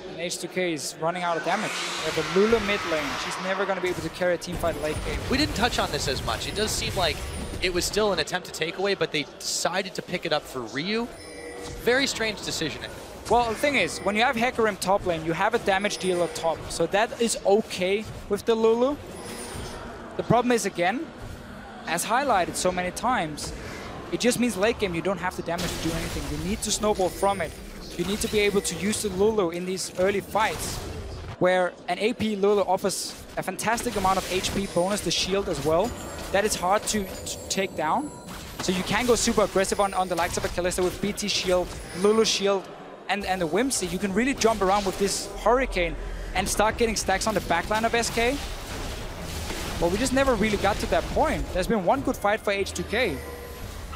Speaker 3: And H2K is running out of damage. They have a Lulu mid lane. She's never going to be able to carry a team fight late game.
Speaker 2: We didn't touch on this as much. It does seem like it was still an attempt to take away, but they decided to pick it up for Ryu. Very strange decision.
Speaker 3: Well, the thing is, when you have Hecarim top lane, you have a damage dealer top, so that is okay with the Lulu. The problem is, again, as highlighted so many times, it just means late game you don't have the damage to do anything. You need to snowball from it. You need to be able to use the Lulu in these early fights, where an AP Lulu offers a fantastic amount of HP bonus, the shield as well. That is hard to take down. So you can go super aggressive on the likes of a Kalista with BT shield, Lulu shield, and the Whimsy. You can really jump around with this Hurricane and start getting stacks on the backline of SK. But we just never really got to that point. There's been one good fight for H2K.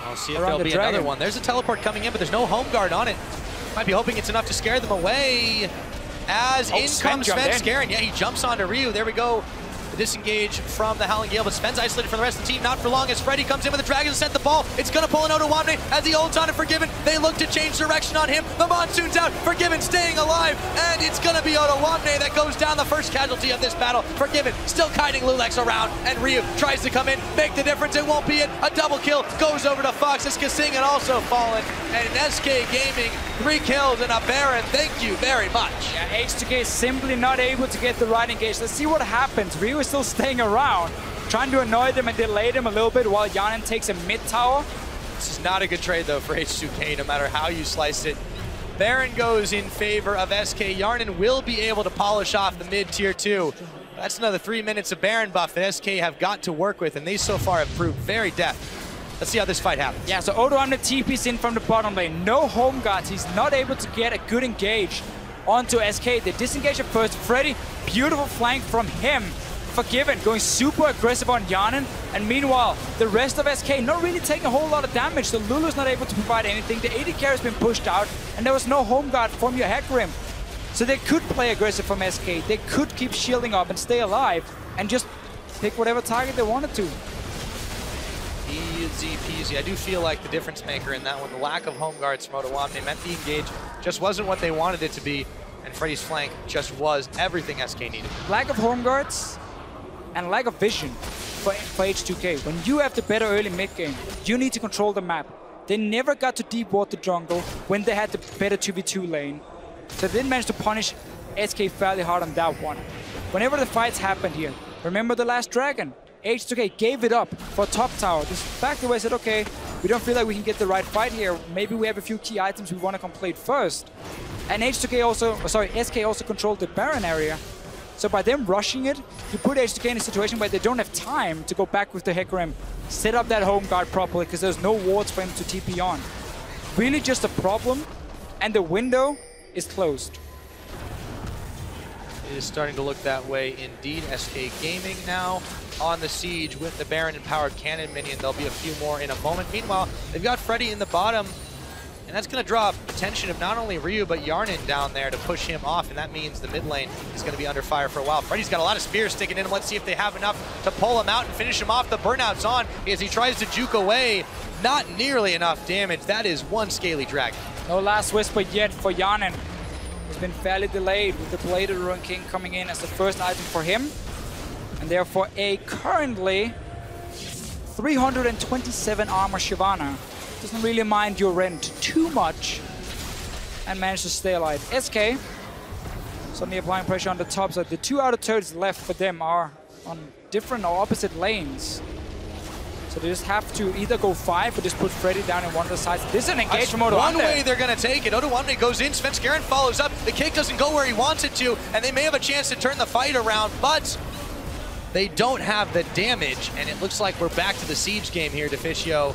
Speaker 2: I'll see if there'll be another one. There's a teleport coming in, but there's no home guard on it. Might be hoping it's enough to scare them away. As in comes Svenskeren. Yeah, he jumps onto Ryu. There we go. The disengage from the Howling Gale, but Sven's isolated from the rest of the team. Not for long as Freddy comes in with the Dragon to set the ball. It's going to pull an Odoamne as he ults on it. Forgiven. They look to change direction on him. The Monsoon's out. Forgiven staying alive. And it's going to be Odoamne that goes down, the first casualty of this battle. Forgiven still kiting loulex around. And Ryu tries to come in, make the difference. It won't be it. A double kill goes over to Fox as KaSing had also fallen. And SK Gaming, 3 kills and a Baron. Thank you very much.
Speaker 3: Yeah, H2K is simply not able to get the right engage. Let's see what happens. Ryu is still staying around, trying to annoy them and delay them a little bit while Hjarnan takes a mid tower.
Speaker 2: This is not a good trade though for H2K, no matter how you slice it. Baron goes in favor of SK. Hjarnan will be able to polish off the mid tier 2. That's another 3 minutes of Baron buff that SK have got to work with, and they so far have proved very deft. Let's see how this fight happens. Yeah,
Speaker 3: so Odoamne TP's in from the bottom lane. No home guards. He's not able to get a good engage onto SK. They disengage at first. Freddy, beautiful flank from him. Forgiven, going super aggressive on Hjarnan. And meanwhile, the rest of SK not really taking a whole lot of damage. So Lulu's not able to provide anything. The AD carry has been pushed out, and there was no home guard from your Hecarim. So they could play aggressive from SK. They could keep shielding up and stay alive and just pick whatever target they wanted to.
Speaker 2: Easy peasy. I do feel like the difference maker in that one, the lack of home guards from Odoamne meant the engage just wasn't what they wanted it to be, and Freddy's flank just was everything SK needed.
Speaker 3: Lack of home guards and lack of vision for H2K. When you have the better early mid game, you need to control the map. They never got to deep ward the jungle when they had the better 2v2 lane. So they didn't manage to punish SK fairly hard on that one. Whenever the fights happened here, remember the last Dragon? H2K gave it up for top tower. Just backed away, said, okay, we don't feel like we can get the right fight here. Maybe we have a few key items we want to complete first. And H2K also, SK also controlled the Baron area. So by them rushing it, you put H2K in a situation where they don't have time to go back with the Hecarim, set up that home guard properly, because there's no wards for him to TP on. Really just a problem, and the window is closed.
Speaker 2: It is starting to look that way indeed. SK Gaming now on the siege with the Baron and powered cannon minion. There'll be a few more in a moment. Meanwhile, they've got Freddy in the bottom, and that's going to draw attention of not only Ryu, but Hjarnan down there to push him off, and that means the mid lane is going to be under fire for a while. Freddy's got a lot of spears sticking in him. Let's see if they have enough to pull him out and finish him off. The burnout's on as he tries to juke away. Not nearly enough damage. That is one scaly dragon.
Speaker 3: No last whisper yet for Hjarnan. He's been fairly delayed with the Bladed Ruin King coming in as the first item for him. And therefore a currently 327 armor Shyvana. Doesn't really mind your rent too much and managed to stay alive. SK suddenly applying pressure on the top side. The 2 outer turrets left for them are on different or opposite lanes. So they just have to either go 5 or just put Freddy down in one of the sides. This is an engage from Odoamne.
Speaker 2: One way they're going to take it. Odoamne goes in. Svenskeren follows up. The cake doesn't go where he wants it to, and they may have a chance to turn the fight around, but they don't have the damage, and it looks like we're back to the siege game here, Deficio.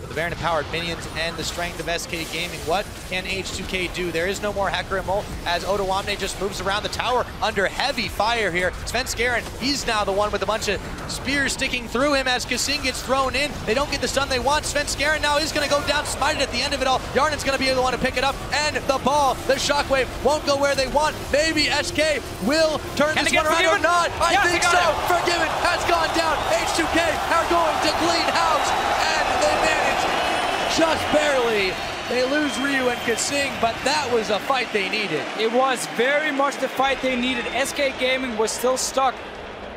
Speaker 2: With the Baron empowered minions and the strength of SK Gaming. What can H2K do? There is no more Hecarim ult as Odoamne just moves around the tower under heavy fire here. Svenskeren, he's now the one with a bunch of spears sticking through him as KaSing gets thrown in. They don't get the stun they want. Svenskeren now is going to go down, smited at the end of it all. Hjarnan's going to be the one to pick it up, and the ball, the shockwave, won't go where they want. Maybe SK will turn this one around or not. I think so. Forgiven has gone down. H2K are going to clean house, and they manage just barely. They lose Ryu and KaSing, but that was a fight they needed.
Speaker 3: It was very much the fight they needed. SK Gaming was still stuck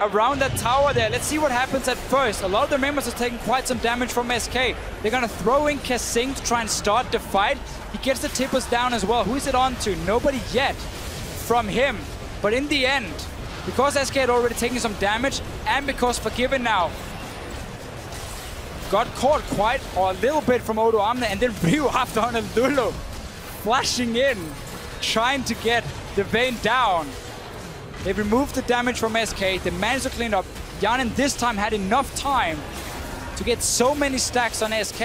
Speaker 3: around that tower there. Let's see what happens at first. A lot of the members are taking quite some damage from SK. They're going to throw in KaSing to try and start the fight. He gets the tippers down as well. Who is it on to? Nobody yet from him. But in the end, because SK had already taken some damage, and because Forgiven now got caught quite a little bit from Odoamne, and then Ryu after on a Lulu, flashing in, trying to get the Vayne down. They removed the damage from SK, they managed to clean up. Hjarnan this time had enough time to get so many stacks on SK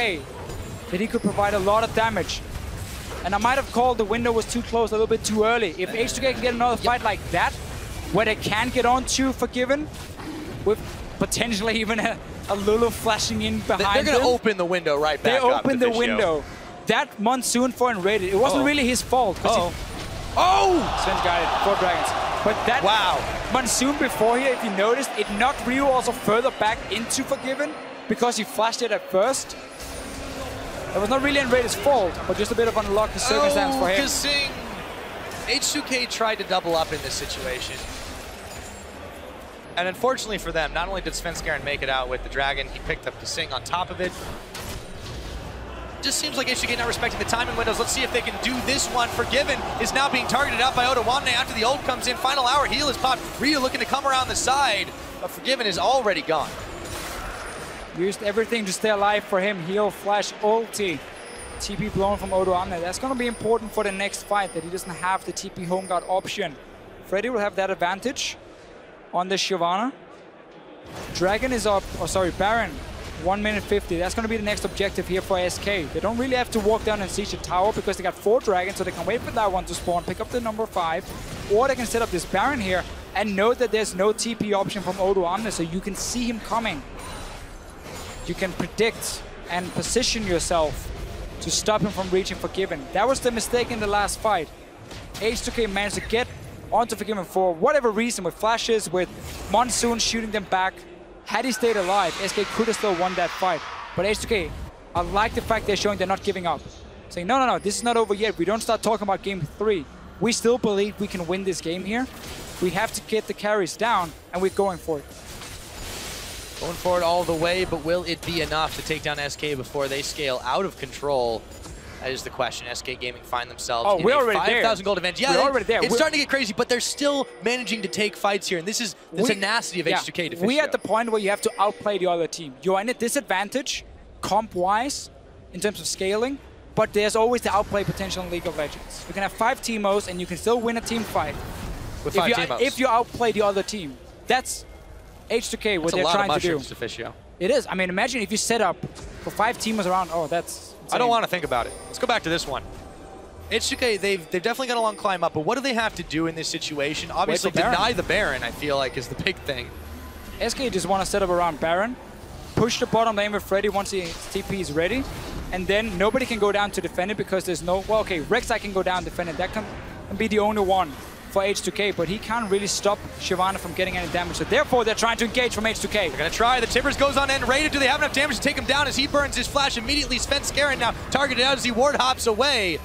Speaker 3: that he could provide a lot of damage. And I might have called the window was too close, a little bit too early. If H2K can get another fight like that, where they can get on to Forgiven, with potentially even a Lulu flashing in behind them.
Speaker 2: They're going to open the window right back up.
Speaker 3: They opened the window. That Monsoon for nRated, it wasn't really his fault. Sven's got it, 4 dragons. But that Monsoon before here, if you noticed, it knocked Ryu also further back into Forgiven because he flashed it at first. It was not really nRated's fault, but just a bit of unlucky circumstance for him.
Speaker 2: KaSing. H2K tried to double up in this situation. And unfortunately for them, not only did Svenskeren make it out with the dragon, he picked up KaSing on top of it. Just seems like H2K not respecting the timing windows. Let's see if they can do this one. Forgiven is now being targeted out by Odoamne after the ult comes in. Final hour heal is popped. Ryu looking to come around the side, but Forgiven is already gone.
Speaker 3: Used everything to stay alive for him. Heal, flash, ulti. TP blown from Odoamne. That's going to be important for the next fight, that he doesn't have the TP home guard option. Freddy will have that advantage on the Shyvana. Dragon is up, Baron, 1 minute 50. That's going to be the next objective here for SK. They don't really have to walk down and siege the tower because they got 4 dragons, so they can wait for that one to spawn, pick up the number 5, or they can set up this Baron here and know that there's no TP option from Odoamne, so you can see him coming. You can predict and position yourself to stop him from reaching Forgiven. That was the mistake in the last fight. H2K managed to get onto Forgiven for whatever reason, with flashes, with Monsoon shooting them back. Had he stayed alive, SK could have still won that fight. But H2K, I like the fact they're showing they're not giving up. Saying, no, this is not over yet. We don't start talking about game 3. We still believe we can win this game here. We have to get the carries down, and we're going for it.
Speaker 2: Going forward all the way, but will it be enough to take down SK before they scale out of control? That is the question. SK Gaming find themselves in a 5,000 gold advantage. Yeah,
Speaker 3: we're already there.
Speaker 2: It's starting to get crazy, but they're still managing to take fights here, and this is the tenacity of H2K Deficio.
Speaker 3: We're at the point where you have to outplay the other team. You're in a disadvantage, comp-wise, in terms of scaling, but there's always the outplay potential in League of Legends. You can have 5 teamos, and you can still win a team fight.
Speaker 2: With 5 teamos.
Speaker 3: If you outplay the other team. That's H2K, what they're trying to do.
Speaker 2: Deficio.
Speaker 3: It is. I mean, imagine if you set up for 5 teamers around. Oh, that's insane.
Speaker 2: I don't want to think about it. Let's go back to this one. H2K, they've definitely got a long climb up, but what do they have to do in this situation? Obviously, deny the Baron, I feel like, is the big thing.
Speaker 3: SK just want to set up around Baron, push the bottom lane with Freddy once his TP is ready, and then nobody can go down to defend it because there's no... Well, okay, Rek'Sai can go down and defend it. That can be the only one for H2K, but he can't really stop Shyvana from getting any damage. So therefore, they're trying to engage from H2K.
Speaker 2: They're going to try. The Timbers goes on nRated. Do they have enough damage to take him down as he burns his flash immediately? Svenskeren now targeted out as he ward hops away.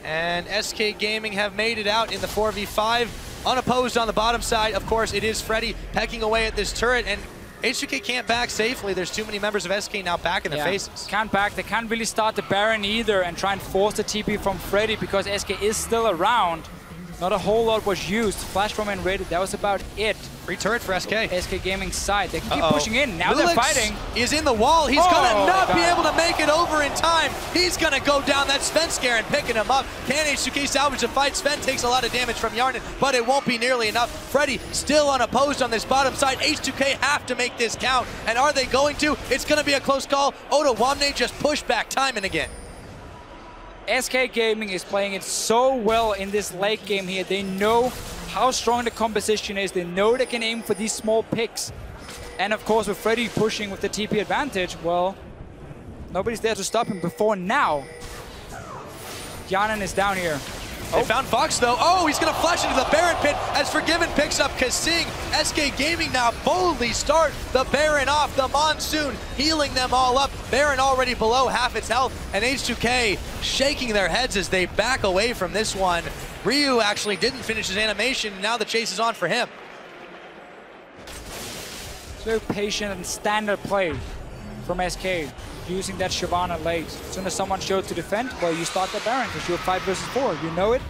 Speaker 2: And SK Gaming have made it out in the 4v5. Unopposed on the bottom side. Of course, it is Freddy pecking away at this turret, and H2K can't back safely. There's too many members of SK now back in their faces.
Speaker 3: Can't back. They can't really start the Baron either and try and force the TP from Freddy because SK is still around. Not a whole lot was used. Flash from nRated, that was about it.
Speaker 2: Free turret for SK.
Speaker 3: SK Gaming's side. They can keep pushing in. Now they're fighting.
Speaker 2: Is in the wall. He's gonna not be able to make it over in time. He's gonna go down. That's Svenskeren picking him up. Can H2K salvage the fight? Sven takes a lot of damage from Hjarnan, but it won't be nearly enough. Freddy still unopposed on this bottom side. H2K have to make this count. And are they going to? It's gonna be a close call. Odoamne just pushed back time and again.
Speaker 3: SK Gaming is playing it so well in this late game here. They know how strong the composition is. They know they can aim for these small picks. And of course, with Freddy pushing with the TP advantage, well, nobody's there to stop him before now. Janna is down here.
Speaker 2: They found Fox though. Oh, he's gonna flash into the Baron pit as Forgiven picks up KaSing. SK Gaming now boldly start the Baron off. The Monsoon healing them all up. Baron already below half its health, and H2K shaking their heads as they back away from this one. Ryu actually didn't finish his animation, and now the chase is on for him.
Speaker 3: Very patient and standard play from SK, using that Shyvana late. As soon as someone shows to defend, well, you start the Baron because you're 5 versus 4. You know it.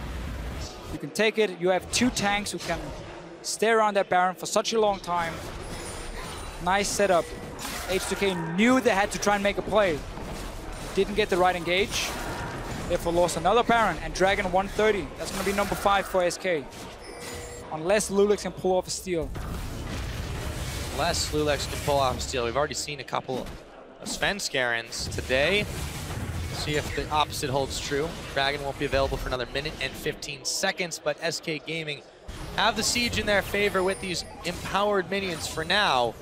Speaker 3: You can take it. You have 2 tanks who can stay around that Baron for such a long time. Nice setup. H2K knew they had to try and make a play. Didn't get the right engage. Therefore lost another Baron and Dragon 130. That's going to be number 5 for SK. Unless loulex can pull off a steal.
Speaker 2: Unless loulex can pull off a steal. We've already seen a couple of Svenskerens today. See if the opposite holds true. Dragon won't be available for another minute and 15 seconds, but SK Gaming have the siege in their favor with these empowered minions for now.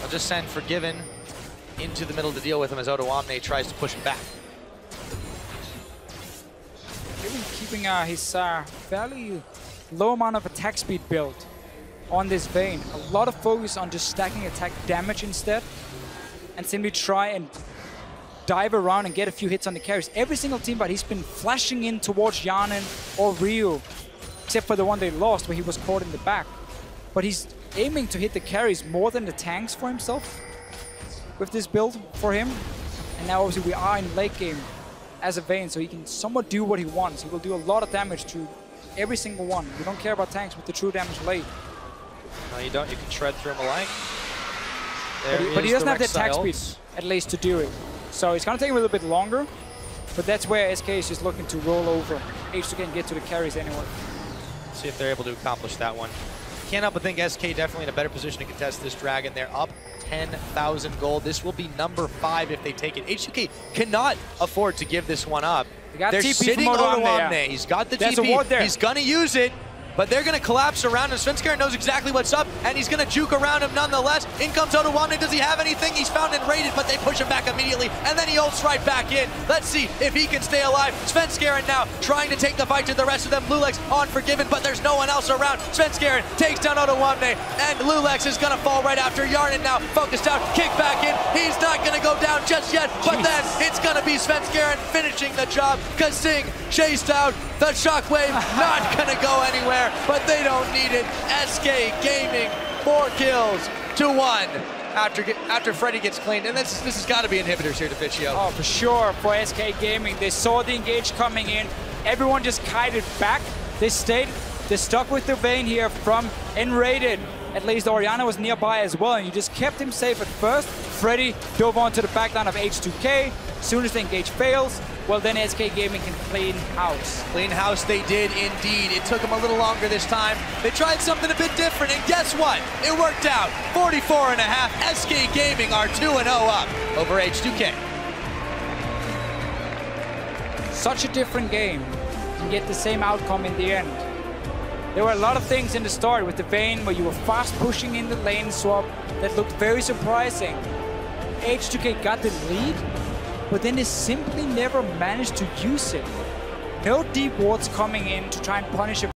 Speaker 2: I'll just send Forgiven into the middle to deal with him as Odoamne tries to push him back.
Speaker 3: Keeping his fairly low amount of attack speed built on this Vayne. A lot of focus on just stacking attack damage instead, and simply try and dive around and get a few hits on the carries. Every single team, but he's been flashing in towards Hjarnan or Ryu, except for the one they lost where he was caught in the back. But he's aiming to hit the carries more than the tanks for himself with this build for him. And now obviously we are in late game as a Vayne, so he can somewhat do what he wants. He will do a lot of damage to every single one. You don't care about tanks with the true damage late.
Speaker 2: No, you don't. You can shred through them alike.
Speaker 3: But he doesn't have the attack speed, at least, to do it. So it's going to take him a little bit longer, but that's where SK is just looking to roll over H2K and get to the carries anyway.
Speaker 2: See if they're able to accomplish that one. Can't help but think SK definitely in a better position to contest this Dragon. They're up 10,000 gold. This will be number 5 if they take it. H2K cannot afford to give this one up. They're sitting on Odoamne. Yeah. He's got the TP. He's going to use it. But they're going to collapse around him. Svenskeren knows exactly what's up, and he's going to juke around him nonetheless. In comes Odoamne. Does he have anything? He's found nRated, but they push him back immediately, and then he ults right back in. Let's see if he can stay alive. Svenskeren now trying to take the fight to the rest of them. loulex on Forgiven, but there's no one else around. Svenskeren takes down Odoamne, and loulex is going to fall right after. Hjarnan now focused out, kick back in. He's not going to go down just yet, but then it's going to be Svenskeren finishing the job. KaSing chased out. The shockwave not going to go anywhere, but they don't need it. SK Gaming, 4 kills to 1 after Freddy gets cleaned. And this has got to be inhibitors here, Deficio.
Speaker 3: Oh, for sure, for SK Gaming. They saw the engage coming in. Everyone just kited back. They stuck with the Vayne here from nRated. At least Orianna was nearby as well, and you just kept him safe at first. Freddy dove onto the backline of H2K. As soon as the engage fails, well, then SK Gaming can clean house.
Speaker 2: Clean house they did indeed. It took them a little longer this time. They tried something a bit different, and guess what? It worked out. 44.5. SK Gaming are 2-0 up over H2K.
Speaker 3: Such a different game, and yet the same outcome in the end. There were a lot of things in the start with the Vayne where you were fast pushing in the lane swap that looked very surprising. H2K got the lead, but then they simply never managed to use it. No deep wards coming in to try and punish a